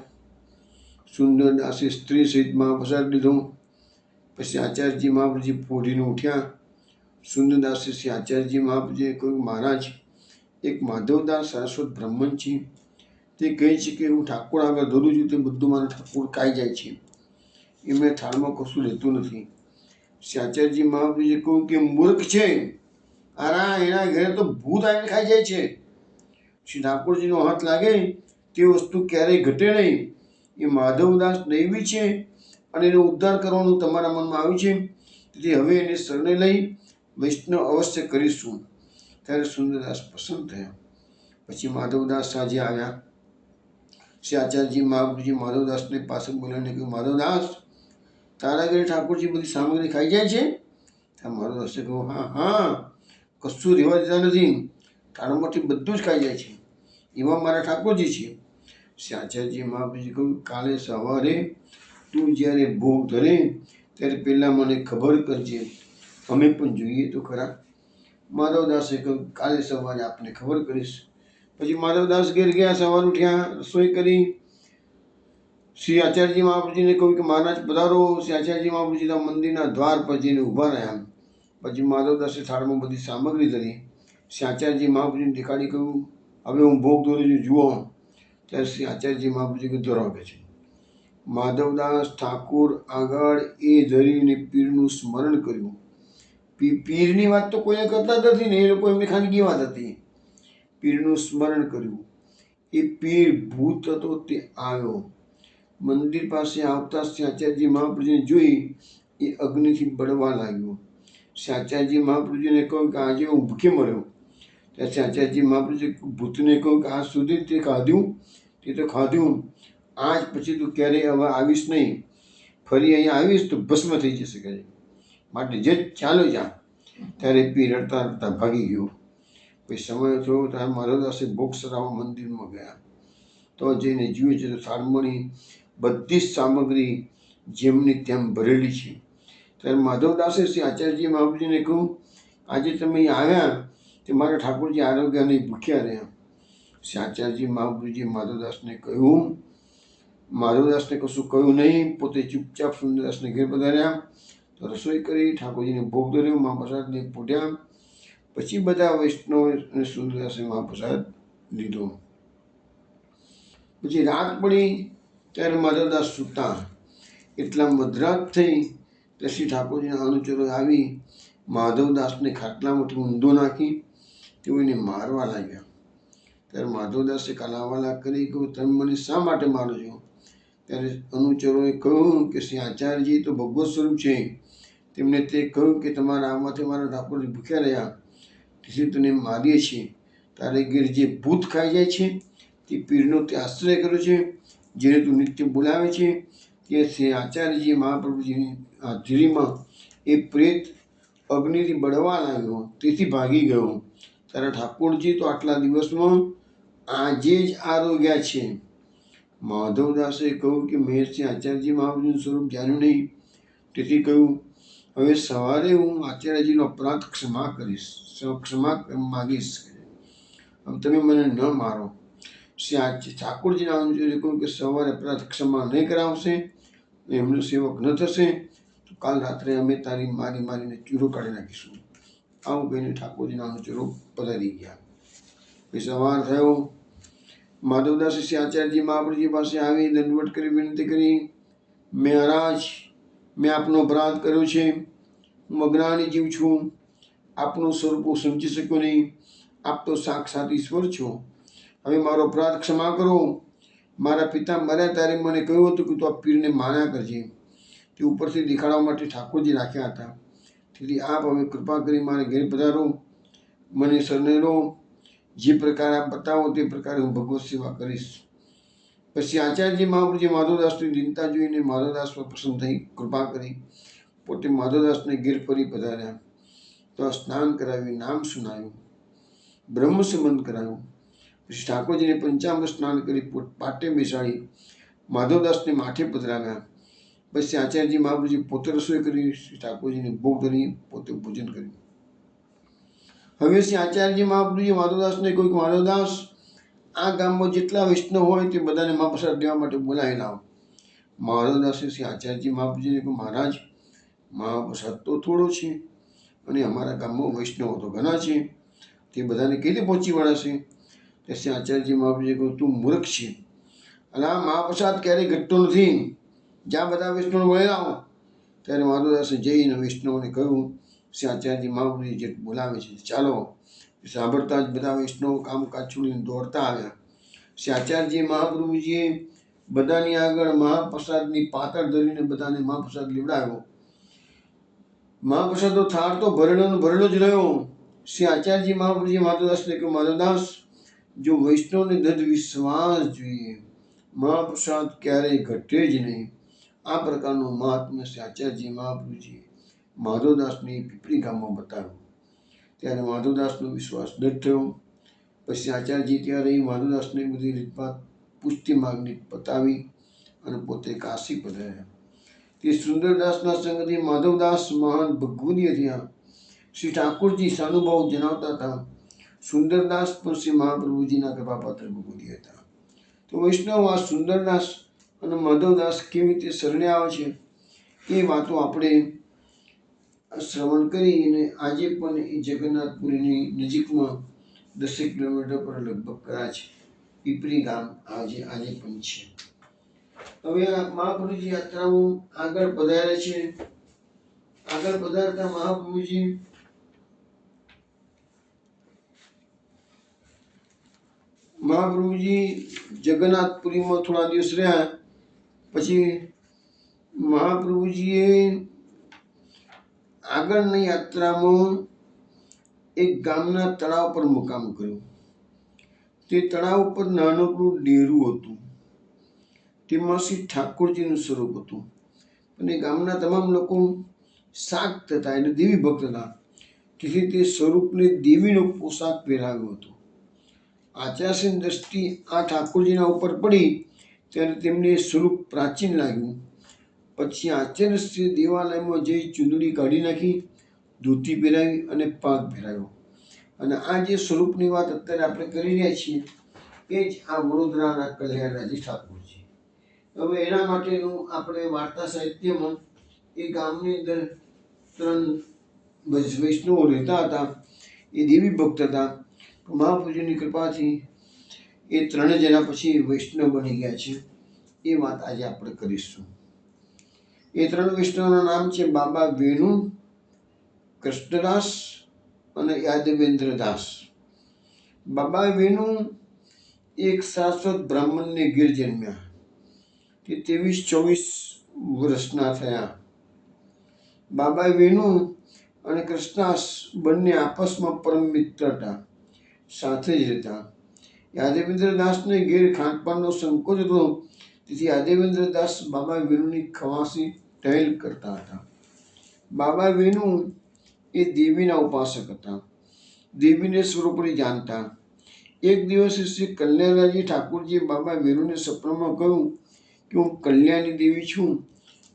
સુંદરદાસે સ્ત્રી સહિત મહાપ્રસાદ લીધો. પછી આચાર્યજી મહાપ્રભુજી પોઢીને ઉઠ્યા. સુંદરદાસે શ્રી આચાર્યજી મહાપ્રભુજીએ કહ્યું, મહારાજ એક માધવદાસ શાશ્વત બ્રાહ્મણ છે. તે કહે છે કે હું ઠાકોર આગળ ધરું છું તે બધું મારા ઠાકોર ખાઈ જાય છે. એમને થાળમાં કશું રહેતું નથી. શ્રી આચાર્યજી મહાપ્રભુજીએ કહ્યું કે મૂર્ખ છે, એના ઘરે તો ભૂત આવીને ખાઈ જાય છે. શ્રી ઠાકોરજીનો હાથ લાગે તે વસ્તુ ક્યારેય ઘટે નહીં. એ માધવદાસ દૈવી છે અને એનો ઉદ્ધાર કરવાનું તમારા મનમાં આવ્યું છે. તેથી હવે એને શરણે લઈ વૈષ્ણવ અવશ્ય કરીશું. ત્યારે સુંદરદાસ પ્રસન્ન થયા. પછી માધવદાસ સાંજે આવ્યા. શ્રી આચાર્યજી મહાપ્રભુજી માધવદાસને પાસે બોલાવીને કહ્યું, માધવદાસ તારા ઘરે ઠાકોરજી બધી સામગ્રી ખાઈ જાય છે? ત્યાં માધવદાસે કહ્યું, હા, કશું રહેવા દેતા નથી, થાળમાંથી બધું જ ખાઈ જાય છે. એવા મારા ઠાકોરજી છે. શ્રી આચાર્યજી મહાપ્રભુજી કહ્યું, કાલે સવારે તું જ્યારે ભોગ ધરે ત્યારે પહેલાં મને ખબર કરજે, અમે પણ જોઈએ તો ખરા. માધવદાસે કહ્યું, કાલે સવારે આપને ખબર કરીશ. પછી માધવદાસ ઘેર ગયા. સવાર ઉઠ્યા, રસોઈ કરી. શ્રી આચાર્યજી મહાપ્રભુજીને કહ્યું કે મહારાજ પધારો. શ્રી આચાર્યજી મહાપ્રભુજી મંદિરના દ્વાર પર જઈને ઊભા રહ્યા. પછી માધવદાસે થાળમાં બધી સામગ્રી ધરી. શ્રી આચાર્યજી મહાપ્રભુજીને દેખાડી કહ્યું, હવે હું ભોગ ધરું છું, જુઓ. ત્યારે શ્રી આચાર્યજી મહાપ્રભુજી કહ્યું, ધરો કે છે. માધવદાસ ઠાકોર આગળ એ ધરીને પીરનું સ્મરણ કર્યું. પીરની વાત તો કોઈને કરતા જ નથી ને, એ લોકો એમની ખાનગી વાત હતી. પીરનું સ્મરણ કર્યું. એ પીર ભૂત હતો તે આવ્યો. મંદિર પાસે આવતા શ્રી આચાર્યજી મહાપ્રભુજીને જોઈ એ અગ્નિથી બળવા લાગ્યો. શ્રી આચાર્યજી મહાપ્રભુજીને કહ્યું કે આજે હું ભૂખે મર્યો. ત્યાંથી આચાર્યજી મહાપ્રભુજી ભૂતને કહ્યું કે આજ સુધી તે ખાધું, તે તો ખાધું, આજ પછી તું ક્યારેય હવે આવીશ નહીં, ફરી અહીંયા આવીશ તો ભસ્મ થઈ જશે કહે, માટે જે ચાલો જા. ત્યારે પી રડતા રડતા ભાગી ગયો. પછી સમય થયો ત્યારે માધવદાસે બોક્સરાવ મંદિરમાં ગયા. તો જઈને જુએ છે તો થાળમણી બધી જ સામગ્રી જેમની તેમ ભરેલી છે. ત્યારે માધવદાસે શ્રી આચાર્યજી મહાપ્રભુજીને કહ્યું, આજે તમે અહીં આવ્યા તે મારા ઠાકોરજી આરોગ્ય નહીં ભૂખ્યા રહ્યા. શ્રી આચાર્યજી મહાપ્રભુજીએ માધવદાસને કશું કહ્યું નહીં. પોતે ચૂપચાપ સુંદરદાસને ઘેર પધાર્યા. તો રસોઈ કરી, ઠાકોરજીને ભોગ ધર્યો, મહાપ્રસાદને પૂટ્યા. પછી બધા વૈષ્ણવ અને સુંદરદાસે મહાપ્રસાદ લીધો. પછી રાત પડી ત્યારે માધવદાસ સૂતા. એટલા મધરાત થઈ ત્યારે શ્રી ઠાકોરજીના અનુચરો આવી માધવદાસને ખાટલામાંથી ઊંધો નાખી તેઓને મારવા લાગ્યા. ત્યારે માધવદાસે કાલાવાલા કરી કહ્યું, તમે મને શા માટે મારો છો? ત્યારે અનુચરોએ કહ્યું કે શ્રી આચાર્યજી તો ભગવત સ્વરૂપ છે, તેમને તે કહ્યું કે તમારા આવવાથી મારા ઠાકોરજી ભૂખ્યા રહ્યા, તેથી તને મારીએ છીએ. તારે ઘેર જે ભૂત ખાઈ જાય છે તે પીરનો તે આશ્રય કર્યો છે, જેને તું નિત્ય બોલાવે છે, તે શ્રી આચાર્યજી મહાપ્રભુજીની હાજરીમાં એ પ્રેત અગ્નિથી બળવા લાગ્યો, તેથી ભાગી ગયો. તારા ઠાકોરજી તો આટલા દિવસમાં આજે જ આરોગ્યા છે. માધવદાસે કહ્યું કે મેં શ્રી આચાર્યજી મહાપ્રભુનું સ્વરૂપ જાણ્યું નહીં, તેથી કહ્યું હવે સવારે હું આચાર્યજીનો અપરાધ ક્ષમા માગીશ. હવે તમે મને ન મારો. શ્રી ઠાકોરજીના અનુચરે કહ્યું કે સવારે અપરાધ ક્ષમા નહીં કરાવશે, એમનો સેવક ન થશે તો કાલ રાત્રે અમે તારી મારીને ચૂરો કાઢી નાખીશું. આવું કહીને ઠાકોરજીના અનુચરો પધારી ગયા. પછી સવાર થયો. માધવદાસે શ્રી આચાર્યજી મહાપ્રભુજી પાસે આવી દંડવટ કરી વિનંતી કરી, મહારાજ, મેં આપનો અપરાધ કર્યો છે, હું અજ્ઞાની જીવ છું, આપનું સ્વરૂપ સમજી શક્યો નહીં, આપ તો સાક્ષાત ઈશ્વર છો, હવે મારો અપરાધ ક્ષમા કરો. મારા પિતા મર્યા ત્યારે મને કહ્યું હતું કે તું આ પીરને માન્યા કરજે, તે ઉપરથી દેખાડવા માટે ઠાકોરજી રાખ્યા હતા, તેથી આપ હવે કૃપા કરી મારે ઘેર પધારો, મને શરણે લો, જે પ્રકારે આપ બતાવો તે પ્રકારે હું ભગવત સેવા કરીશ. પછી આચાર્યજી મહાપ્રભુજી માધવદાસની દીનતા જોઈને માધવદાસ પર પ્રસન્ન થઈ કૃપા કરી પોતે માધવદાસને ઘેર ફરી પધાર્યા. તો સ્નાન કરાવી, નામ સુનાવ્યું, બ્રહ્મ સંબંધ કરાવ્યું. પછી ઠાકોરજીને પંચામૃત સ્નાન કરી પાટે બેસાડી માધવદાસને માથે પધરાવ્યા. પછી આચાર્યજી મહાપ્રભુજી પોતે રસોઈ કરી, શ્રી ઠાકોરજીને ભોગ ધરી પોતે ભોજન કર્યું. હવે શ્રી આચાર્યજી મહાપ્રભુજી માધવદાસને કહ્યું કે માધવદાસ, આ ગામમાં જેટલા વૈષ્ણવ હોય તે બધાને મહાપ્રસાદ લેવા માટે બોલાવી લાવો. માધવદાસે શ્રી આચાર્યજી મહાપ્રભુજીને કહ્યું, મહારાજ, મહાપ્રસાદ તો થોડો છે અને અમારા ગામમાં વૈષ્ણવો તો ઘણા છે, તે બધાને કઈ રીતે પહોંચી વળાશે? શ્રી આચાર્યજી મહાપ્રભુજીએ કહ્યું, તું મૂર્ખ છે, અને આ મહાપ્રસાદ ક્યારેય ઘટતો નથી, જ્યાં બધા વૈષ્ણવ બોલાવો. ત્યારે માધવદાસે જઈને વૈષ્ણવોને કહ્યું, શ્રી આચાર્યજી મહાપ્રભુજી જે બોલાવે છે ચાલો. સાંભળતા જ બધા વૈષ્ણવો કામકાજ છોડીને દોડતા આવ્યા. શ્રી આચાર્યજી મહાપ્રભુજીએ બધાની આગળ મહાપ્રસાદની પાતળ ધરીને બધાને મહાપ્રસાદ લેવડાવ્યો. મહાપ્રસાદનો થાળ તો ભરેલો જ રહ્યો. શ્રી આચાર્યજી મહાપ્રભુજી માધવદાસને કહ્યું, માધવદાસ, જો વૈષ્ણવને દૃઢ વિશ્વાસ જોઈએ, મહાપ્રસાદ ક્યારેય ઘટે જ નહીં. આ પ્રકારનું મહાત્મ્ય શ્રી આચાર્યજી મહાપ્રભુજી માધવદાસની પીપળી ગામમાં બતાવ્યું. ત્યારે માધવદાસનો વિશ્વાસ દૃઢ થયો. પછી આચાર્યજી ત્યારે માધવદાસને બધી રીતભાત પુષ્ટિ માગણી પતાવી અને પોતે કાશી પધાર્યા. તે સુંદરદાસના સંગથી માધવદાસ મહાન ભગવદીય થયા. શ્રી ઠાકોરજી સાનુભાવ જણાવતા હતા, સુંદરદાસ પણ શ્રી મહાપ્રભુજીના કૃપાપાત્ર ભગવદીય હતા. તો વૈષ્ણવ આ સુંદરદાસ અને માધવદાસ કેવી રીતે શરણે આવે છે એ વાતો આપણે શ્રવણ કરીને આજે પણ એ જગન્નાથપુરીની નજીકમાં 10 કિલોમીટર પર લગભગ કદાચ પીપળી ગામ આજે પણ છે. હવે આ મહાપ્રભુજી યાત્રાઓ આગળ પધારે છે. આગળ પધારતા મહાપ્રભુજી જગન્નાથપુરીમાં થોડા દિવસ રહ્યા. પછી મહાપ્રભુજીએ આગળની યાત્રામાં એક ગામના તળાવ પર મુકામ કર્યો. તે તળાવ પર નાનકડું ડેરું હતું. તેમાં શ્રી ઠાકોરજીનું સ્વરૂપ હતું. અને ગામના તમામ લોકો શાક્ત હતા એટલે દેવી ભક્ત હતા. તેથી તે સ્વરૂપને દેવીનો પોશાક પહેરાવ્યો હતો. આચાર્યની દ્રષ્ટિ આ ઠાકોરજીના ઉપર પડી ત્યારે તેમને સ્વરૂપ પ્રાચીન લાગ્યું. પછી આચાર્યશ્રીએ દેવાલયમાં જઈ ચૂંદડી કાઢી નાખી, ધોતી પહેરાવી અને પાગ પહેરાવ્યો. અને આ જે સ્વરૂપની વાત અત્યારે આપણે કરી રહ્યા છીએ એ જ આ વડોદરાના કલ્યાણરાજી ઠાકોરજી. હવે એના માટેનું આપણે વાર્તા સાહિત્યમાં એ ગામની અંદર 3 વૈષ્ણવો રહેતા હતા. એ દેવી ભક્ત હતા. મહાપુરુષની કૃપાથી એ 3 જણા પછી વૈષ્ણવ બની ગયા છે. એ વાત આજે આપણે કરીશું. એ 3 વૈષ્ણવના નામ છે બાબા વેણુ, કૃષ્ણદાસ અને યાદવેન્દ્રદાસ. બાબા વેણુ એક શાશ્વત બ્રાહ્મણને ઘેર જન્મ્યા. તે 23-24 વર્ષના થયા. બાબા વેણુ અને કૃષ્ણદાસ બંને આપસમાં પરમ મિત્ર હતા, સાથે જ રહેતા. યાદવેન્દ્રદાસને ઘેર ખાનપાનનો સંકોચ હતો, તેથી યાદવેન્દ્રદાસ બાબા વેણુની ખવાસી ટહેલ કરતા હતા. બાબા વેણુ એ દેવીના ઉપાસક હતા, દેવીને સ્વરૂપને જાણતા. એક દિવસે શ્રી કલ્યાણરાજી ઠાકોરજીએ બાબા વેણુને સપનામાં કહ્યું કે હું કલ્યાણી દેવી છું,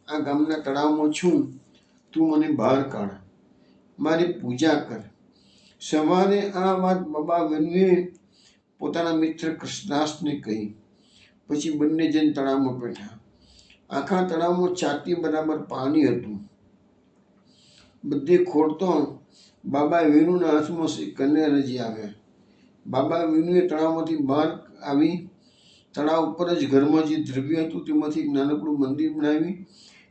આ ગામના તળાવમાં છું, તું મને બહાર કાઢ, મારી પૂજા કર. સવારે આ વાત બાબા વેણુએ પોતાના મિત્ર કૃષ્ણદાસને કહી. પછી બંને જણ તળાવમાં બેઠા. આખા તળાવમાં છાતી બરાબર પાણી હતું. બધે ખોળતો બાબા વેણુના હાથમાં શ્રી કલ્યાણરાજી આવ્યા. બાબા વેણુએ તળાવમાંથી બહાર આવી તળાવ ઉપર જ ઘરમાં જે દ્રવ્ય હતું તેમાંથી એક નાનકડું મંદિર બનાવી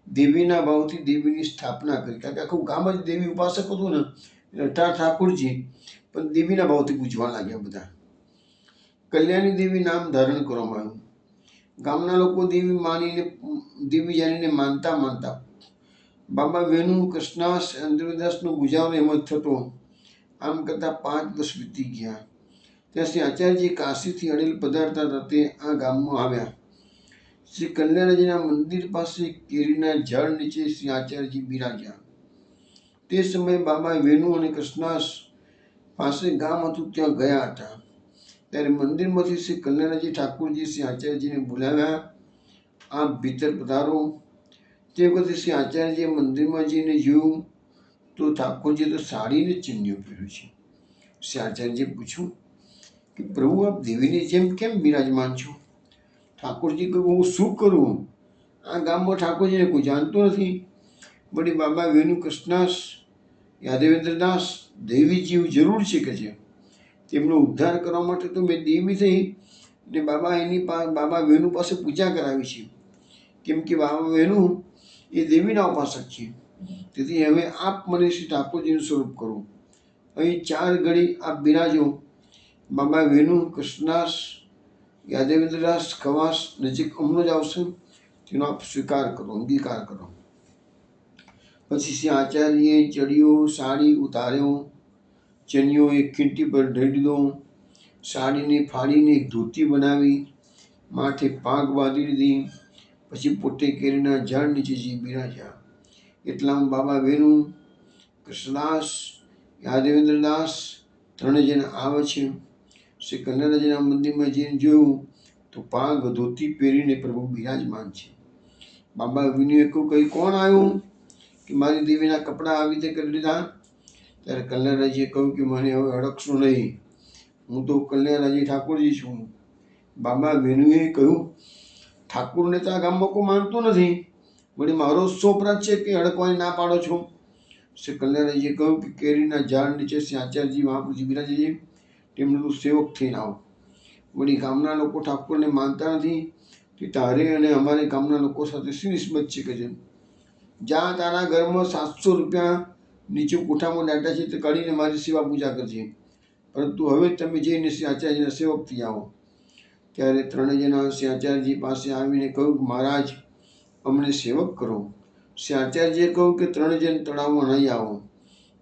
દેવીના ભાવથી દેવીની સ્થાપના કરી. કારણ કે આખું ગામ જ દેવી ઉપાસક હતું ને, એટલે ઠાકોરજી પણ દેવીના ભાવથી પૂજવા લાગ્યા બધા. કલ્યાણી દેવી નામ ધારણ કરવામાં આવ્યું. ગામના લોકો દેવી જાણીને માનતા. બાબા વેણુ, કૃષ્ણદાસ, યાદવેન્દ્રદાસનો ગુજારો એમ જ થતો. આમ કરતાં 5 વર્ષ વીતી ગયા. ત્યાં શ્રી આચાર્યજી કાશીથી અડેલ પધારતા હતા. તે આ ગામમાં આવ્યા. શ્રી કલ્યાણજીના મંદિર પાસે કેરીના ઝાડ નીચે શ્રી આચાર્યજી બિરાજ્યા. તે સમયે બાબા વેણુ અને કૃષ્ણદાસ પાસે ગામ હતું ત્યાં ગયા હતા. ત્યારે મંદિરમાંથી શ્રી કલ્યાણજી ઠાકોરજી શ્રી આચાર્યજીને બોલાવ્યા. આપ ભીતર પધારો. તે વખતે શ્રી આચાર્યજીએ મંદિરમાં જઈને જોયું તો ઠાકોરજીએ તો સાડીને ચુન્નીઓ પહેર્યું છે. શ્રી આચાર્યજીએ પૂછ્યું કે પ્રભુ આપ દેવીની જેમ કેમ બિરાજમાન છો? ઠાકોરજી કહ્યું હું શું કરું, આ ગામમાં ઠાકોરજીને કોઈ જાણતું નથી. વળી બાબા વેણુ, કૃષ્ણદાસ, યાદવેન્દ્રદાસ દેવી જીવ જરૂર છે કે છે, તેમનો ઉદ્ધાર કરવા માટે તો મેં દેવી થઈ ને બાબા વેણુ પાસે પૂજા કરાવી છે. કેમ કે બાબા વેણુ એ દેવીના ઉપાસક છે. તેથી હવે આપ મને શ્રી ઠાકોરજીનું સ્વરૂપ કરો. અહીં 4 ઘડી આપ બિરાજો. બાબા વેણુ, કૃષ્ણદાસ, યાદવેન્દ્રદાસ ખવાસ નજીક હમણાં જ આવશે, તેનો આપ સ્વીકાર કરો, અંગીકાર કરો. પછી શ્રી આચાર્યએ ચડિયો સાડી ઉતાર્યો, ચનિયો એક ખીંટી પર ઢળી દીધો, સાડીને ફાડીને એક ધોતી બનાવી, માથે પાગ બાંધી દીધી. પછી પોતે કેરીના ઝાડ નીચે જઈ બિરાજ્યા. એટલામાં બાબા વેણુ, કૃષ્ણદાસ, યાદવેન્દ્રદાસ 3 જણા આવે છે. શ્રી કલ્યાણજીના મંદિરમાં જઈને જોયું તો પાગ ધોતી પહેરીને પ્રભુ બિરાજમાન છે. બાબા વેણુએ કહ્યું કઈ કોણ આવ્યું કે મારી દેવીના કપડાં આવી રીતે કરી દીધા? ત્યારે કલ્યાણજીએ કહ્યું કે મને હવે અડકશો નહીં, હું તો કલ્યાણજી ઠાકોરજી છું. બાબા વેણુએ કહ્યું ઠાકોરને તો આ ગામમાં કોઈ માનતું નથી, વળી મારો શું અપરાધ છે કે અડકવાની ના પાડો છો? શ્રી કલ્યાણજીએ કહ્યું કે કેરીના ઝાડ નીચે શ્રી આચાર્યજી મહાપુરુષજી બિરાજે છે, તેમનો તું સેવક થઈને આવ. વળી ગામના લોકો ઠાકોરને માનતા નથી, તે તારે અને અમારે ગામના લોકો સાથે શી નિસ્બત છે કે છે? જા તારા ઘરમાં 700 રૂપિયા નીચે કોઠામાં દાટા છે તે કાઢીને મારી સેવા પૂજા કરજે, પરંતુ હવે તમે જઈને શ્રી આચાર્યજીના સેવક થઈ આવો. ત્યારે 3 જણા શ્રી આચાર્યજી પાસે આવીને કહ્યું મહારાજ અમને સેવક કરો. શ્રી આચાર્યજીએ કહ્યું કે 3 જણ તળાવમાં નાહી આવો.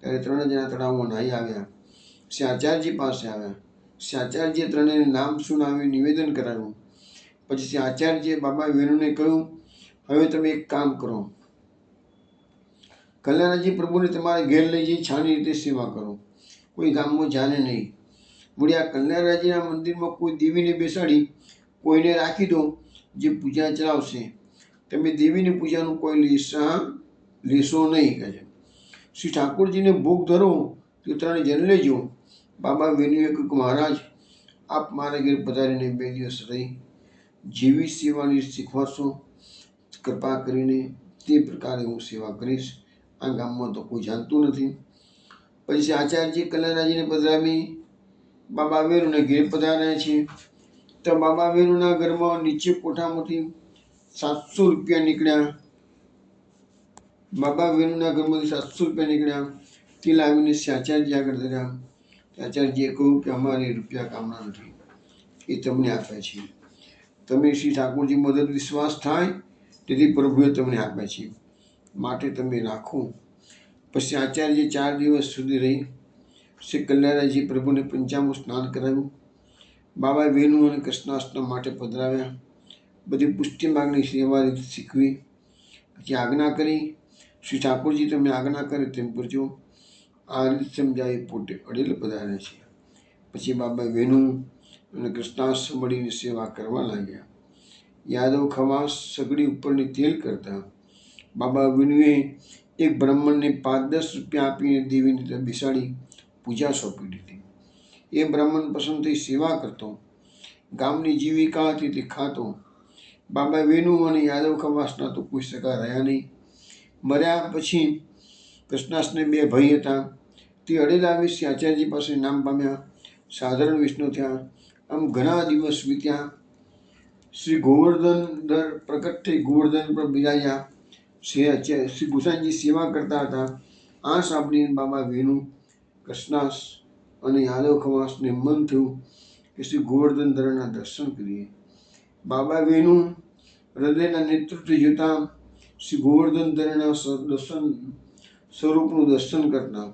ત્યારે 3 જણા તળાવમાં નાહી આવ્યા. શ્રી આચાર્યજી પાસે આવ્યા. શ્રી આચાર્યજીએ ત્રણેયને નામ સુનાવી નિવેદન કરાવ્યું. પછી શ્રી આચાર્યજીએ બાબા વેણુને કહ્યું, હવે તમે એક કામ કરો, કલ્યાણજી પ્રભુને તમારે ઘેર લઈ જઈ છાની રીતે સેવા કરો, કોઈ ગામમાં જાણે નહીં. વળી આ કલ્યાણજીના મંદિરમાં કોઈ દેવીને બેસાડી કોઈને રાખી દો જે પૂજા ચલાવશે. તમે દેવીની પૂજાનું કોઈ લેશો નહીં કહે છે. શ્રી ઠાકોરજીને ભોગ ધરો તો ત્રણે જણ લેજો. બાબા વેણુએ કહ્યું, મહારાજ આપ મારા ઘેર પધારીને 2 દિવસ રહી જેવી સેવાની શીખવાડશો કૃપા કરીને તે પ્રકારે હું સેવા કરીશ. આ ગામમાં તો કોઈ જાણતું નથી. પછી આચાર્યજી કલ્યાણજીને પધરાવી બાબા વેણુને ઘેર પધાર્યા છે. તો બાબા વેણુના ઘરમાં નીચે કોઠામાંથી 700 રૂપિયા નીકળ્યા. બાબા વેણુના ઘરમાંથી 700 રૂપિયા નીકળ્યા. તે લાવીને આચાર્યજી આગળ ધર્યા. આચાર્યજીએ કહ્યું કે અમારે રૂપિયા કામના નથી, એ તમને આપ્યા છે. તમે શ્રી ઠાકોરજી મદદ વિશ્વાસ થાય તેથી પ્રભુએ તમને આપ્યા છે, માટે તમે રાખો. પછી આચાર્યજી 4 દિવસ સુધી રહી શ્રી કલ્યાણજી પ્રભુને પંચામૃત સ્નાન કરાવ્યું. બાબા વેણુ અને કૃષ્ણાષ્ટમ માટે પધરાવ્યા. બધી પુષ્ટિ માર્ગની સેવા રીત શીખવી. પછી આજ્ઞા કરી, શ્રી ઠાકોરજી તમે આજ્ઞા કરે તેમ કરજો. આ રીત સમજાવી પોતે અડેલ પધારે છે. પછી બાબા વેણુ અને કૃષ્ણાષ્ટમ મળીને સેવા કરવા લાગ્યા. યાદવ ખવાસ સગડી ઉપરની તેલ કરતા. બાબા વેણુએ એક બ્રાહ્મણને 5-10 રૂપિયા આપીને દેવીને ત્યાં બેસાડી પૂજા સોંપી દીધી. એ બ્રાહ્મણ પસંદ થઈ સેવા કરતો, ગામની જીવિકા હતી તે ખાતો. બાબા વેણુ અને યાદવ ખવાસના તો કોઈ સગા રહ્યા નહીં. મર્યા પછી કૃષ્ણાસને 2 ભાઈ હતા. તે અડેલા આવી શ્રી આચાર્યજી પાસે નામ પામ્યા, સાધારણ વિષ્ણુ થયા. આમ ઘણા દિવસ વીત્યા. શ્રી ગોવર્ધનધર પ્રકટ થઈ ગોવર્ધન પર બિરાજ્યા. શ્રી ગુસાઈજી સેવા કરતા હતા. આ સાંભળીને બાબા વેણુ, કૃષ્ણાસ અને યાદવ ખવાસને મન થયું કે શ્રી ગોવર્ધનધરના દર્શન કરીએ. બાબા વેણુ હૃદયના નેતૃત્વ જોતા શ્રી ગોવર્ધનધરના સ્વરૂપનું દર્શન કરતા.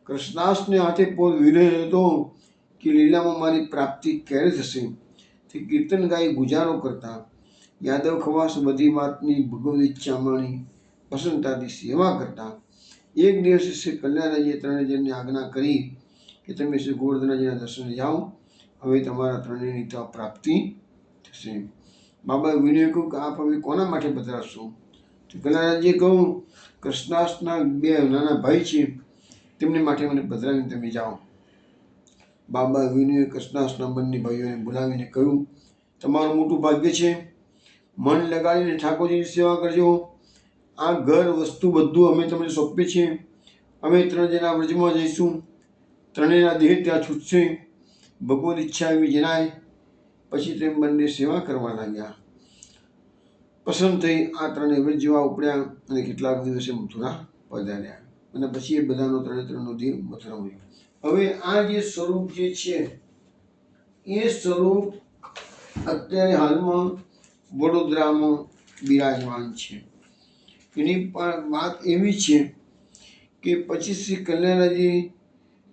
કૃષ્ણાસને હાથે પોત વિરહ હતો કે લીલામાં મારી પ્રાપ્તિ ક્યારે થશે. તે કીર્તન ગાઈ ગુજારો કરતા. યાદવ ખવાસ બધી વાતની ભગવદ ઈચ્છા માણી પ્રસન્નતાથી સેવા કરતા. એક દિવસે શ્રી કલ્યાણજીએ 3 જણને આજ્ઞા કરી કે તમે શ્રી ગોવર્ધનજીના દર્શને જાઓ, હવે તમારા ત્રણેયની તો પ્રાપ્તિ થશે. બાબા વેણુએ કહ્યું કે આપ હવે કોના માટે પધરાશો? તો કલ્યાણજીએ કહ્યું, કૃષ્ણાસના 2 નાના ભાઈ છે તેમને માટે મને પધરાવીને તમે જાઓ. બાબા વેણુએ કૃષ્ણાસના બંને ભાઈઓને બોલાવીને કહ્યું, તમારું મોટું ભાગ્ય છે, મન લગાડીને ઠાકોરજીની સેવા કરજો. આ ઘર વસ્તુ બધું અમે તમને સોંપીએ છીએ. અમે 3 જણા વ્રજમાં જઈશું. ત્રણેયના દેહ ત્યાં છૂટશે. ભગવદ ઈચ્છા એવી જણાય. પછી તેમ બંને સેવા કરવા લાગ્યા. પસંદ થઈ આ 3 વ્રજ જેવા ઉપડ્યા અને કેટલાક દિવસે મથુરા પધાર્યા. અને પછી એ બધાનો 3 દેહ મથુરામાં. હવે આ જે સ્વરૂપ જે છે એ સ્વરૂપ અત્યારે હાલમાં વડોદરામાં બિરાજમાન છે. એની પણ વાત એવી છે કે પછી શ્રી કલ્યાણજી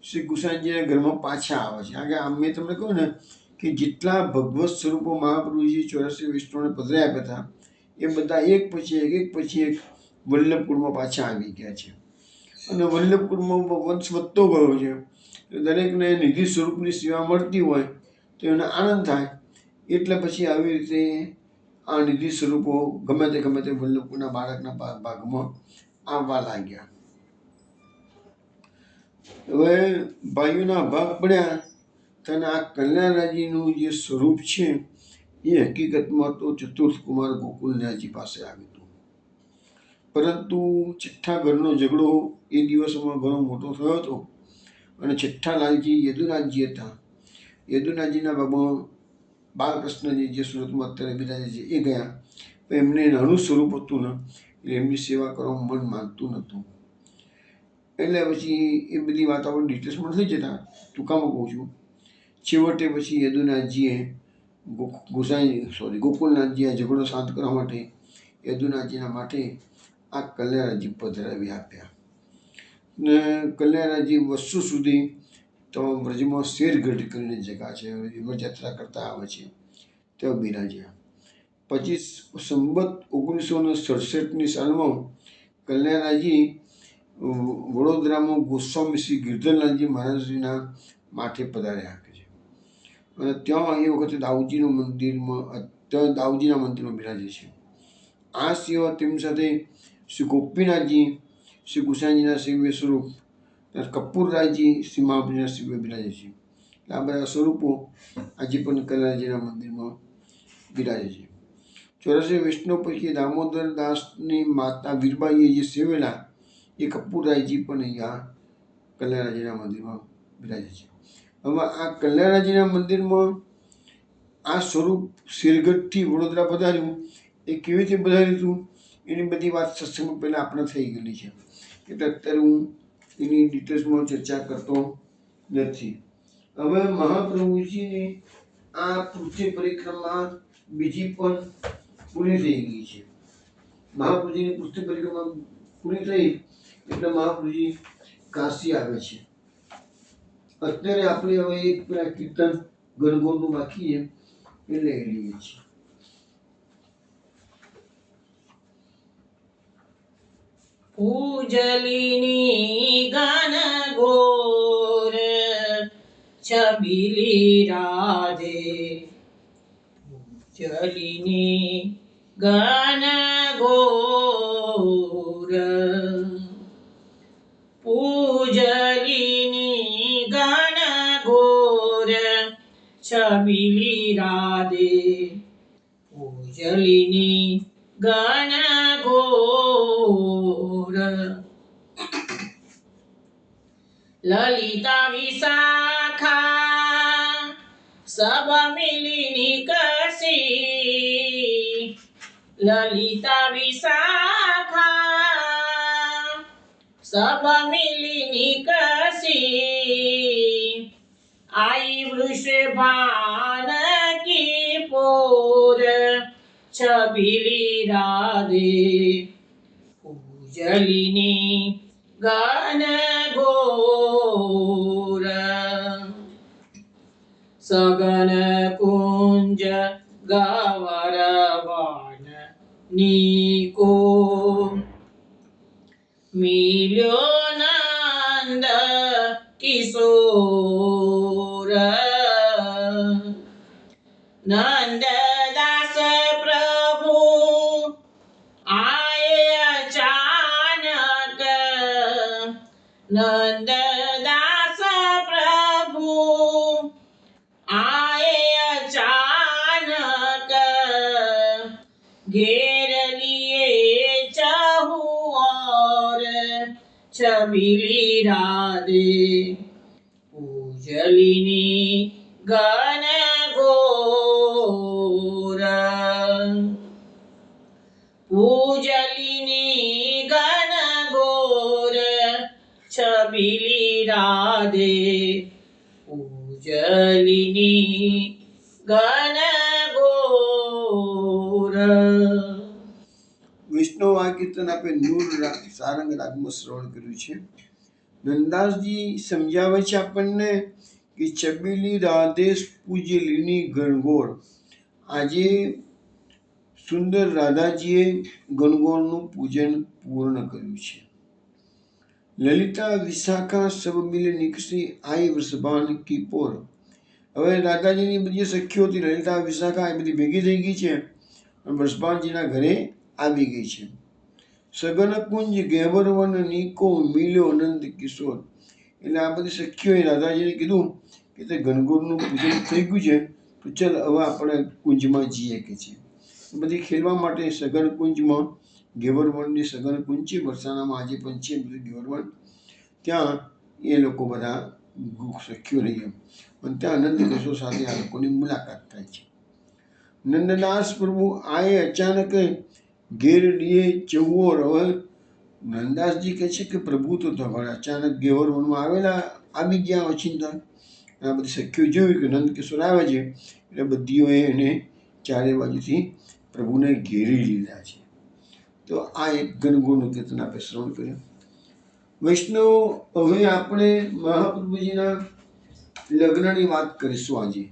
શ્રી ગુસાઈજીના ઘરમાં પાછા આવે છે. કારણ કે આમ મેં તમને કહ્યું ને કે જેટલા ભગવત સ્વરૂપો મહાપ્રભુજી 84 વિષ્ણુને પધરાઈ આપ્યા હતા એ બધા એક પછી એક વલ્લભપુરમાં પાછા આવી ગયા છે. અને વલ્લભપુરમાં વંશ વધતો ગયો છે. દરેકને નિધિ સ્વરૂપની સેવા મળતી હોય તો એને આનંદ થાય. એટલે પછી આવી રીતે આ નિધિ સ્વરૂપો ગમે તે વલ્લભપુરના બાળકના ભાગમાં આવવા લાગ્યા. હવે ભાઈઓના ભાગ પડ્યા અને આ કલ્યાણજીનું જે સ્વરૂપ છે એ હકીકતમાં તો ચતુર્થ કુમાર ગોકુલનાથજી પાસે આવ્યું હતું. પરંતુ છઠ્ઠા ઘરનો ઝઘડો એ દિવસોમાં ઘણો મોટો થયો હતો અને છઠ્ઠા લાલજી યદુનાથજી હતા. યદુનાથજીના ભાગમાં બાલકૃષ્ણજી જે સુરતમાં અત્યારે બિરાજે છે એ ગયા. એમને નાનું સ્વરૂપ હતું ને એટલે એમની સેવા કરવામાં મન માનતું નહોતું. એટલે પછી એ બધી વાત આપણે ડિટેલ્સમાં નથી જતા, ટૂંકામાં કહું છું. છેવટે પછી યદુનાથજીએ ગોકુલનાથજી આ ઝઘડો શાંત કરવા માટે યદુનાથજીના માટે આ કલ્યાણજી પધરાવી આપ્યા. ને કલ્યાણજી વર્ષો સુધી તો વ્રજમાં શેરગઢ કરીને જગા છે, યાત્રા કરતા આવે છે, ત્યાં બિરાજ્યા. પછી સંવત 1967ની સાલમાં કલ્યાણરાયજી વડોદરામાં ગોસ્વામી શ્રી ગિરધરલાલજી મહારાજજીના માથે પધાર્યા છે. અને ત્યાં એ વખતે દાઉજીનું મંદિરમાં, ત્યાં દાઉજીના મંદિરમાં બિરાજે છે. આ સિવાય તેમની સાથે શ્રી ગોપીનાથજી, શ્રી ગુસાઈજીના સેવ્ય સ્વરૂપ, કપૂરરાયજી શ્રી મહાપ્રભુના સેવ્ય બિરાજે છે. આ બધા સ્વરૂપો આજે પણ કલ્યાણજીના મંદિરમાં બિરાજે છે. 84 વૈષ્ણવ પૈકી દામોદર દાસની માતા વીરબાઈએ જે સેવેલા એ કપૂરરાયજી પણ અહીંયા કલ્યાણજીના મંદિરમાં બિરાજે છે. હવે આ કલ્યાણજીના મંદિરમાં આ સ્વરૂપ શેરગઢથી વડોદરા પધાર્યું, એ કેવી રીતે પધાર્યું હતું એની બધી વાત સત્સંગમાં પહેલાં આપણે થઈ ગયેલી છે, એટલે અત્યારે હું એની ડિટેલ્સમાં ચર્ચા કરતો નથી. હવે મહાપ્રભુજીની આ પૃથ્વી પરિક્રમા બીજી પણ પૂરી થઈ ગઈ છે. મહાપ્રભુજીની પૃથ્વી પરિક્રમા પૂરી થઈ એટલે મહાપ્રભુજી કાશી આવે છે. અત્યારે આપણે હવે એક પેલા કીર્તન ગણગોળનું બાકી છે એ લઈ લઈએ છીએ. પૂજલિની ગાન ગોર છબીલી રાધે, પૂજલિની ગાન ગોર, પૂજલિની ગાન ગોર છબીલી રાધે, પૂજલિની ગાન ગોર, લલિતા વિશાખા સબ મિલી નિકસી, લલિતા વિશાખા સબ મિલી નિકસી, आई वृषभान की पोर छबीली राधे, पूजलिनी गान गोर, सगन कुंज गवरवान नीको, मिल्यो नंद किशोर, नंददास प्रभु आए अचानक, नंददास प्रभु आए अचानक, घेर लिए चहुओर छबीली राधे, पूजलिनी गान गोर, पूजलिनी गान गोर छबीली राधे, पूजलिनी गान गोर. વૈષ્ણવ આ કીર્તન આપણે નૂર સારંગ રાગમાં શ્રવણ કર્યું છે. નંદાસજી સમજાવે છે આપણને કે છબીલી રાધે પૂજ્યલીની ગણગોળ. આજે સુંદર રાધાજીએ ગણગોળનું પૂજન પૂર્ણ કર્યું છે. લલિતા વિશાખા સબ મિલે નિકસી આઈ વૃષભાન કી પોર. હવે રાધાજીની બધી સખીઓ હતી, લલિતા વિશાખા એ બધી ભેગી થઈ ગઈ છે અને વૃષભાનજીના ઘરે આવી ગઈ છે. સગન કુંજ ગેવરવન નીકો મિલ્યો નંદ કિશોર. એટલે આ બધી સખીઓએ રાધાજીને કીધું કે તે ગણગોળનું પૂજન થઈ ગયું છે, તો ચાલ હવે આપણે કુંજમાં જઈએ કે છે. બધી ખેલવા માટે સગન કુંજમાં, ગેવરવનની સગન કુંજ છે, વરસાણામાં આજે પણ છે બધું ગેવરવન, ત્યાં એ લોકો બધા સખીઓ રહી અને ત્યાં નંદ કિશોર સાથે આ લોકોની મુલાકાત થાય છે. નંદદાસ પ્રભુ આએ અચાનક ઘેર લીએ ચૌઓર. હવે નંદાસજી કહે છે કે પ્રભુ તો અચાનક ગેવરવનમાં આવી ગયા ઓચિંતા. આ બધી સખીઓ જોયું કે નંદ કિશોર આવે છે એટલે બધીઓએ એને ચારે બાજુથી પ્રભુને ઘેરી લીધા છે. તો આ એક ગણગોળનું કીર્તન આપણે શ્રવણ કર્યું. વૈષ્ણવ હવે આપણે મહાપ્રભુજીના લગ્નની વાત કરીશું આજે.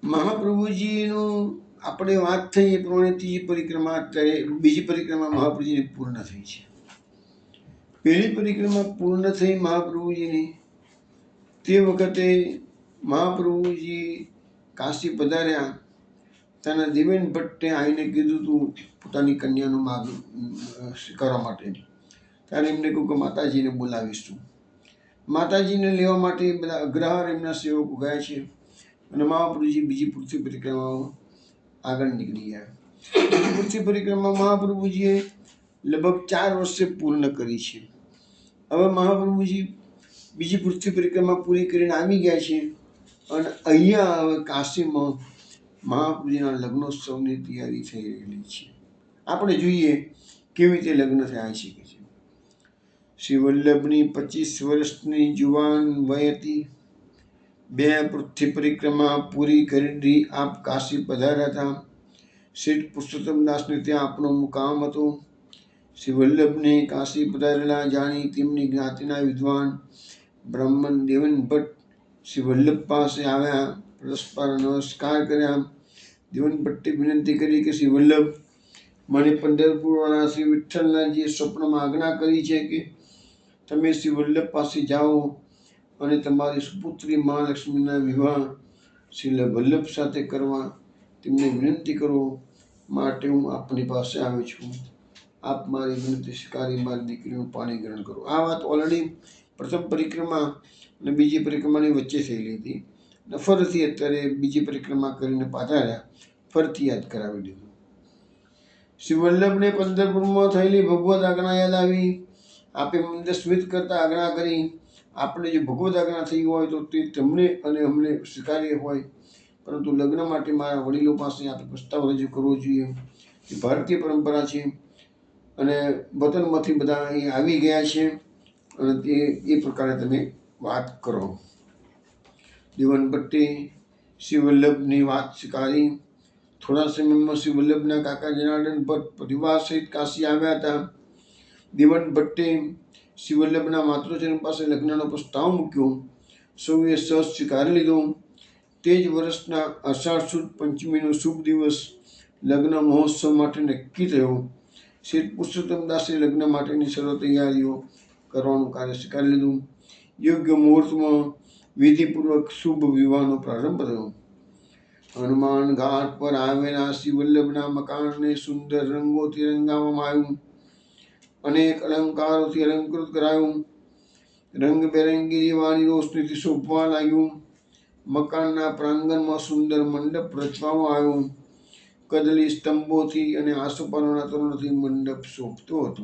મહાપ્રભુજીનું આપણે વાત થઈ એ પ્રમાણે ત્રીજી પરિક્રમા, અત્યારે બીજી પરિક્રમા મહાપ્રભુજીની પૂર્ણ થઈ છે. પહેલી પરિક્રમા પૂર્ણ થઈ મહાપ્રભુજીની, તે વખતે મહાપ્રભુજી કાશી પધાર્યા. ત્યાંના દેવેન ભટ્ટે આવીને કીધું હતું પોતાની કન્યાનું માગ કરવા માટે. ત્યારે એમને કહ્યું કે માતાજીને બોલાવીશું. માતાજીને લેવા માટે બધા અગ્રહાર એમના સેવકો ગયા છે અને મહાપ્રભુજી બીજી પૃથ્વી પરિક્રમામાં આગળ નીકળી ગયા. બીજી પૃથ્વી પરિક્રમા મહાપ્રભુજીએ લગભગ 4 વર્ષે પૂર્ણ કરી છે. હવે મહાપ્રભુજી બીજી પૃથ્વી પરિક્રમા પૂરી કરીને આવી ગયા છે અને અહીંયા હવે કાશીમાં મહાપ્રભુજીના લગ્નોત્સવની તૈયારી થઈ રહેલી છે. આપણે જોઈએ કેવી રીતે લગ્ન થયા છે. શ્રી વલ્લભની 25 વર્ષની જુવાન વય હતી. 2 પૃથ્વી પરિક્રમા પૂરી કરી આપ કાશી પધાર્યા હતા. શ્રી પુરુષોત્તમદાસને ત્યાં આપનો મુકામ હતો. શ્રી વલ્લભને કાશી પધારેલા જાણી તેમની જ્ઞાતિના વિદ્વાન બ્રાહ્મણ દેવન ભટ્ટ શ્રી વલ્લભ પાસે આવ્યા, પરસ્પર નમસ્કાર કર્યા. દેવન ભટ્ટે વિનંતી કરી કે શ્રી વલ્લભ, મને પંઢરપુરવાળા શ્રી વિઠ્ઠલનાથજીએ સ્વપ્નમાં આજ્ઞા કરી છે કે તમે શ્રી વલ્લભ પાસે જાઓ અને તમારી સુપુત્રી મહાલક્ષ્મીના વિવાહ શ્રી વલ્લભ સાથે કરવા તેમને વિનંતી કરો. માટે હું આપની પાસે આવ્યો છું. આપ મારી વિનંતી સ્વીકારી મારી દીકરીનું પાણી ગ્રહણ કરો. આ વાત ઓલરેડી પ્રથમ પરિક્રમા અને બીજી પરિક્રમાની વચ્ચે થયેલી હતી અને ફરીથી અત્યારે બીજી પરિક્રમા કરીને પાછા ફરીથી યાદ કરાવી દીધું. શ્રી વલ્લભને પંઢરપુરમાં થયેલી ભગવત આજ્ઞા યાદ આવી. આપે મંદિર સ્મિત કરતા આજ્ઞા કરી. આપણે જે ભગવત આજ્ઞા થઈ હોય તો તે તમને અને અમને સ્વીકાર્ય હોય, પરંતુ લગ્ન માટે મારા વડીલો પાસે આપણે પ્રસ્તાવ રજૂ કરવો જોઈએ. એ ભારતીય પરંપરા છે અને વતનમાંથી બધા અહીં આવી ગયા છે અને તે એ પ્રકારે તમે વાત કરો. દેવન ભટ્ટે શ્રી વલ્લભની વાત સ્વીકારી. થોડા સમયમાં શ્રી વલ્લભના કાકા જનાર્દન ભટ્ટ પરિવાર સહિત કાશી આવ્યા હતા. દેવન ભટ્ટે શ્રી વલ્લભના માતૃચરણ પાસે લગ્નનો પ્રસ્તાવ મૂક્યો. સૌએ સહ સ્વીકારી લીધો. તે જ વર્ષના અષાઢ સુદ પંચમીનો શુભ દિવસ લગ્ન મહોત્સવ માટે નક્કી થયો. શ્રી પુરુષોત્તમદાસે લગ્ન માટેની સર્વ તૈયારીઓ કરવાનું કાર્ય સ્વીકારી લીધું. યોગ્ય મુહૂર્તમાં વિધિપૂર્વક શુભ વિવાહનો પ્રારંભ થયો. હનુમાન ઘાટ પર આવેલા શ્રી વલ્લભના મકાનને સુંદર રંગોથી રંગાવવામાં આવ્યું. અનેક અલંકારોથી અલંકૃત કરાયું. રંગબેરંગી દીવાની રોશનીથી શોભવા લાગ્યું. મકાનના પ્રાંગણમાં સુંદર મંડપ રચવામાં આવ્યો. કદલી સ્તંભોથી અને આસોપાલવના તોરણોથી મંડપ શોભતો હતો.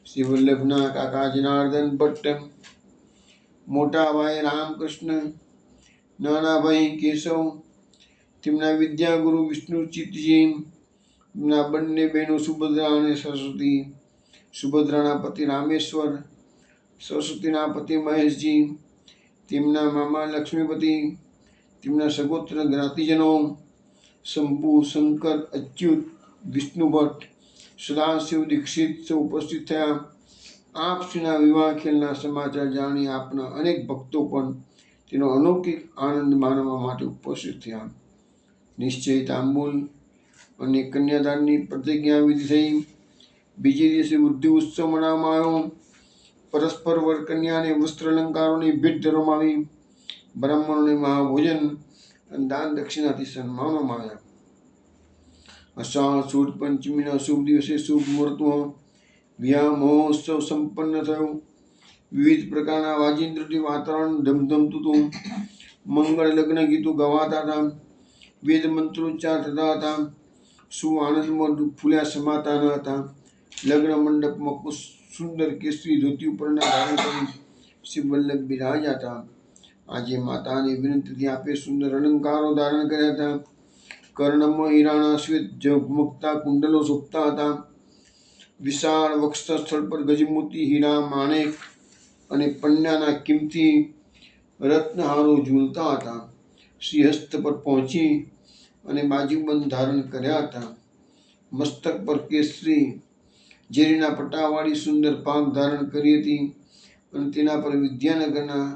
શ્રી વલ્લભના કાકા જનાર્દન ભટ્ટ, મોટા ભાઈ રામકૃષ્ણ, નાના ભાઈ કેશવ, તેમના વિદ્યાગુરુ વિષ્ણુચિત્તજી, તેમના બંને બહેનો સુભદ્રા અને સરસ્વતી, સુભદ્રાના પતિ રામેશ્વર, સરસ્વતીના પતિ મહેશજી, તેમના મામા લક્ષ્મીપતિ, તેમના સગોત્ર જ્ઞાતિજનો શંભુ, શંકર, અચ્યુત, વિષ્ણુ ભટ્ટ, સદાશિવ દીક્ષિત સૌ ઉપસ્થિત થયા. આપશ્રીના વિવાહ ખેલના સમાચાર જાણી આપના અનેક ભક્તો પણ તેનો અલૌકિક આનંદ માણવા માટે ઉપસ્થિત થયા. નિશ્ચય તાંબૂલ અને કન્યાદાનની પ્રતિજ્ઞા વિધિ થઈ. બીજે દિવસે વૃદ્ધિ ઉત્સવ મનાવવામાં આવ્યો. પરસ્પર વર કન્યાને વસ્ત્ર અલંકારોની ભેટ ધરવામાં આવી. બ્રાહ્મણોને મહાભોજન અને દાન દક્ષિણાથી સન્માનવામાં આવ્યા. અષાઢ સુદ પંચમીના શુભ દિવસે શુભ મુહૂર્તમાં વિવાહ મહોત્સવ સંપન્ન થયો. વિવિધ પ્રકારના વાજિંત્રોથી વાતાવરણ ધમધમતું હતું. મંગળ લગ્ન ગીતો ગવાતા હતા. વેદ મંત્રોચ્ચાર થતા હતા. શું આનંદમાં ફૂલ્યા સમાતા ન હતા. લગ્ન મંડપમાં સુંદર કેસરી ધોતી ઉપરના ધારણ કરી શ્રી વલ્લભ બિરાજ્યા હતા. આજે માતાની વિનંતીથી આપે સુંદર અલંકારો ધારણ કર્યા હતા. કર્ણમાં હીરાના શ્વેત ઝગમગતા કુંડલો શોભતા હતા. વિશાળ વક્ષ સ્થળ પર ગજમોતી, હીરા, માણેક અને પન્નાના કિંમતી રત્નહારો ઝૂલતા હતા. શ્રીહસ્ત પર પહોંચી અને બાજુબંધ ધારણ કર્યા હતા. મસ્તક પર કેસરી ઝેરીના પટાવાળી સુંદર પાઘ ધારણ કરી હતી અને તેના પર વિદ્યાનગરના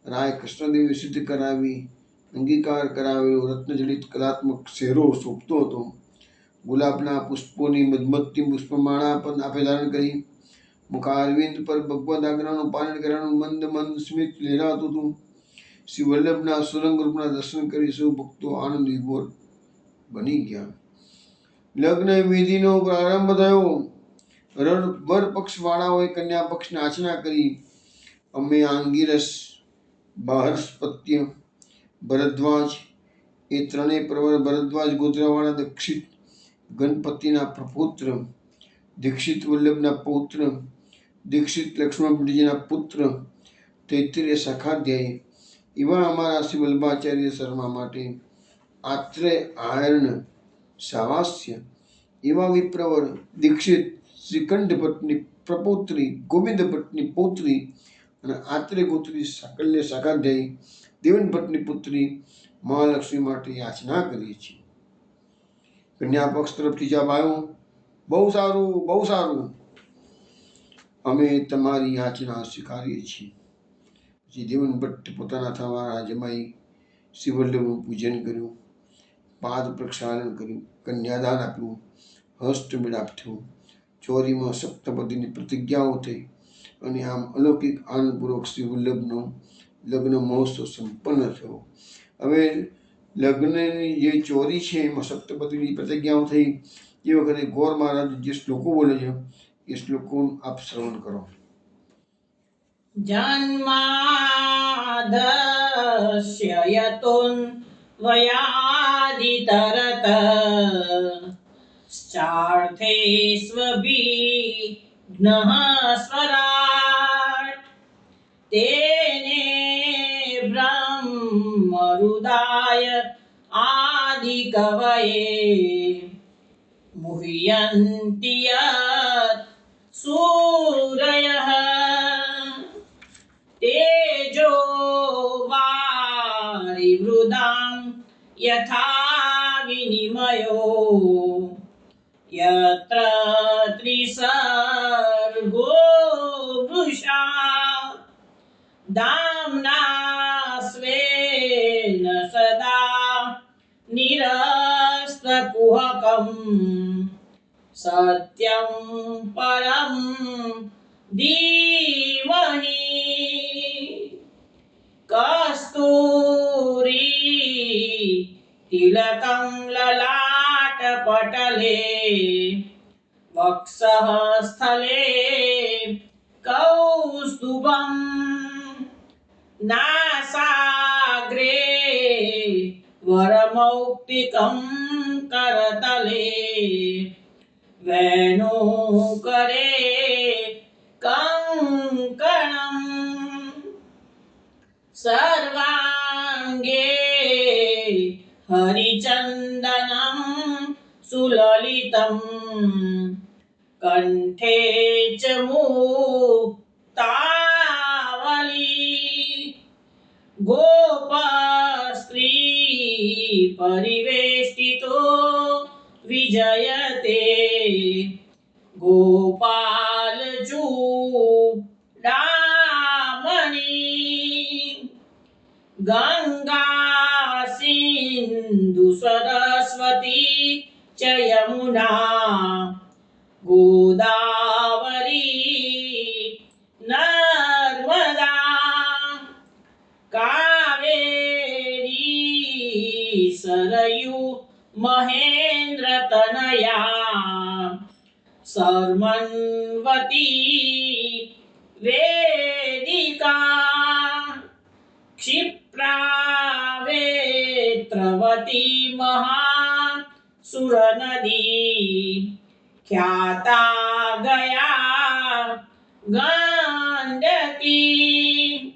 રાય કૃષ્ણદેવે સિદ્ધ કરાવી અંગીકાર કરાવેલો રત્નજડિત કલાત્મક શેરો શોભતો હતો. ગુલાબના પુષ્પોની મધમત્તી પુષ્પમાળા પણ આપે ધારણ કરી. મુખારવિંદ પર ભગવદ આજ્ઞાનું પાલન કરવાનું મંદ મંદ સ્મિત લહેરાતું હતું. શ્રી વલ્લભના સુરંગ રૂપના દર્શન કરી સૌ ભક્તો આનંદ વિભોર બની ગયા. લગ્ન વિધિનો પ્રારંભ થયો. વર પક્ષ વાળાઓએ કન્યા પક્ષને યાચના કરી. અમે આંગિરસ, બૃહસ્પત્ય, ભરદ્વાજ એ ત્રણેય પ્રવર ભરદ્વાજ ગોત્રવાળા દીક્ષિત ગણપતિના પ્રપુત્ર, દીક્ષિત વલ્લભના પૌત્ર, દીક્ષિત લક્ષ્મણજીના પુત્ર, તૈત્રીય સખાધ્યાયી એવા અમારા શ્રી વલ્લભાચાર્ય શર્મા માટે આત્રેય આયર્ણ સાવાસ્ય એવા વિપ્રવર દીક્ષિત શ્રીકંઠ ભટ્ટની પ્રપૌત્રી, ગોવિંદ ભટ્ટની પૌત્રી અને આત્રેય ગોત્રી કલ્ય સખાધ્યાયી દેવન ભટ્ટની પુત્રી મહાલક્ષ્મી માટે યાચના કરીએ છીએ. કન્યા પક્ષ તરફથી જવાબ આવ્યો, બહુ સારું, બહુ સારું, અમે તમારી યાચના સ્વીકારીએ છીએ. પછી દેવન ભટ્ટ પોતાના થવાના જમાઈ શ્રી વલ્લભનું પૂજન કર્યું, પાદ પ્રક્ષાલન કર્યું, કન્યાદાન આપ્યું, હસ્ત મિલાપ થયું, ચોરીમાં સપ્તપદીની પ્રતિજ્ઞાઓ થઈ અને આમ અલૌકિક આનંદપૂર્વક શ્રી વલ્લભનો લગ્ન મહોત્સવ સંપન્ન થયો. હવે લગ્નની જે ચોરી છે એમાં સપ્તપદીની પ્રતિજ્ઞાઓ થઈ એ વખતે ગોર મહારાજ જે શ્લોકો બોલે છે એ શ્લોકો આપ શ્રવણ કરો. જન્માદસ્ય યતોન વયાદિતરત ચાર્થે સ્વભિઘ્નઃ સ્વરાટ તેને બ્રહ્મરુદાય આદિકવયે મુહ્યન્તિ યત સૂરયઃ તેજો વારિવૃદાં યથા વિનિમયો યત્ર ત્રિસર્ગો વૃષા દામ્ના સ્વેન સદા નિરસ્તકુહકં સત્યં પરમ ધીમહિ કસ્તુરી તિલકં લલાટપટલે વક્ષઃ સ્થલે કૌસ્તુભં નાસાગ્રે વરમૌક્તિકં કરતલે વેણુકરે કંકણં સર્વાંગે હરિચંદनं સુલલિतं કંઠે ચ મુક્તાવલી ગોપસ્ત્રી પરિવેષ્ટિતો વિજયતે ગોપાલચૂડામણી ગંગા સિંધુ સરસ્વતી ચ યમુના ગોદાવરી નર્મદા કાવેરી સરયુ મહેન્દ્રતનયા સરમન્વતી વેદિકા ક્ષિપ્રાવેત્રવતી મહાસુરનદી ખ્યાતા ગયા ગંડકી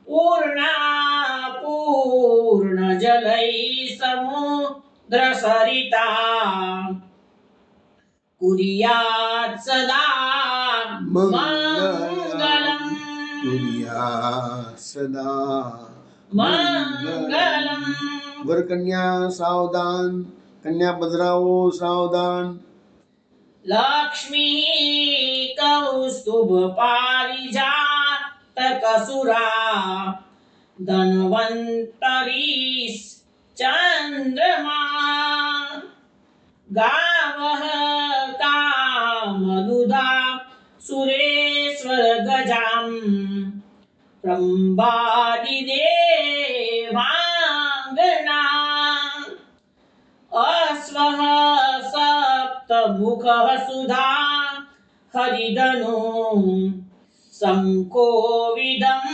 પૂર્ણા પૂર્ણજલૈ સમુદ્ર સરિતા કુર્યાત સદા મંગલમ કુર્યાત સદા મંગલમ. વર કન્યા સાવધાન, કન્યા બદરાઓ સાવધાન. લક્ષ્મી કૌસ્તુભ પારિજાત तकसुरा धन्वन्तरीस् चन्द्रमा गावः कामदुधा सुरेश्वर गजाम् प्रम्बादि देवाङ्गना अश्वः सप्तमुखः सुधा हरिधनु संकोविदं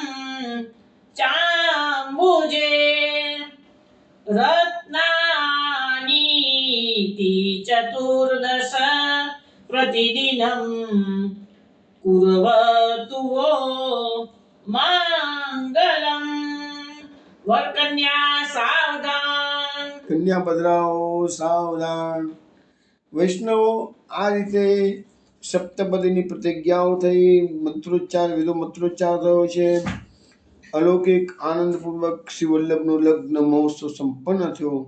चाम्बुजे रत्नानीति चतुर्दश प्रतिदिनं कुर्वतु वो मंगलम। वरकन्या सावधान। કન્યા પધરાવો સાવધાન। વૈષ્ણવો આ રીતે સપ્તપદીની પ્રતિજ્ઞાઓ થઈ, મંત્રોચ્ચાર વિધો મંત્રોચ્ચાર થયો છે। અલૌકિક આનંદપૂર્વક શ્રી વલ્લભનો લગ્ન મહોત્સવ સંપન્ન થયો।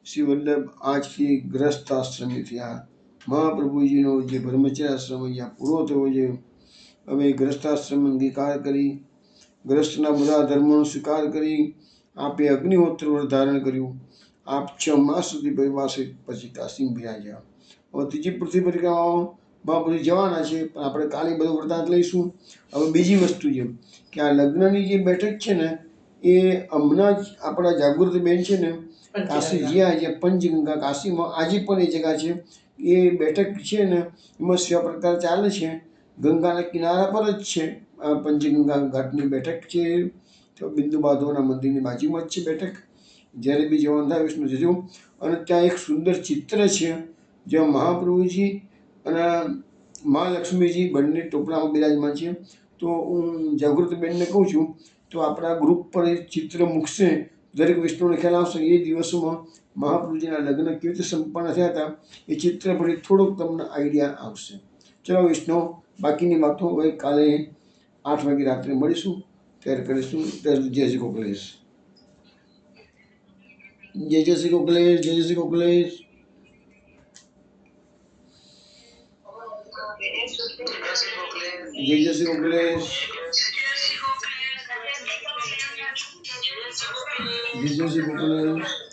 શ્રી વલ્લભ આજથી ગ્રસ્ત આશ્રમી થયા। મહાપ્રભુજીનો જે બ્રહ્મચર્ય આશ્રમ અહીંયા પૂરો થયો છે। હવે ગ્રસ્તાશ્રમ અંગીકાર કરી, ગ્રસ્તના બધા ધર્મોનો સ્વીકાર કરી આપે અગ્નિહોત્ર વ્રત ધારણ કર્યું। આપ 6 માસ સુધી પરિવાસે પછી કાશી બિરાજ્યા। હવે ત્રીજી પૃથ્વી પરિક્રમામાં મહાપુરુષ જવાના છે, પણ આપણે કાલે બધો વૃત્તાંત લઈશું। હવે બીજી વસ્તુ છે કે આ લગ્નની જે બેઠક છે ને એ હમણાં જ આપણા જાગૃતિ બેન છે ને કાશી જ્યાં છે પંચગંગા કાશીમાં આજે પણ એ જગ્યા છે, એ બેઠક છે ને એમાં સેવા પ્રકાર ચાલે છે। ગંગાના કિનારા પર જ છે આ પંચગંગા ઘાટની બેઠક છે। તો બિંદુ માધવના મંદિરની બાજુમાં જ છે બેઠક। જ્યારે બી જવાનું થાય વિષ્ણુ જજો। અને ત્યાં એક સુંદર ચિત્ર છે જ્યાં મહાપ્રભુજી અને મહાલક્ષ્મીજી બંને ટોપલામાં બિરાજમાન છે। તો હું જાગૃતિબેનને કહું છું તો આપણા ગ્રુપ પર એ ચિત્ર મૂકશે, દરેક વિષ્ણુને ખ્યાલ આવશે એ દિવસોમાં મહાપ્રભુજીના લગ્ન કેવી રીતે સંપન્ન થયા હતા એ ચિત્ર પરથી થોડોક તમને આઈડિયા આવશે। ચલો વિષ્ણુ, બાકીની વાતો હવે કાલે 8 વાગે રાત્રે મળીશું ત્યારે કરીશું। જય શ્રી ગોકલેશ, જય શ્રી ગોકલેશ, જય શ્રી ગોકલેશ। જય શ્રી ગોકલેશ, જય શ્રી ગોકલેશ।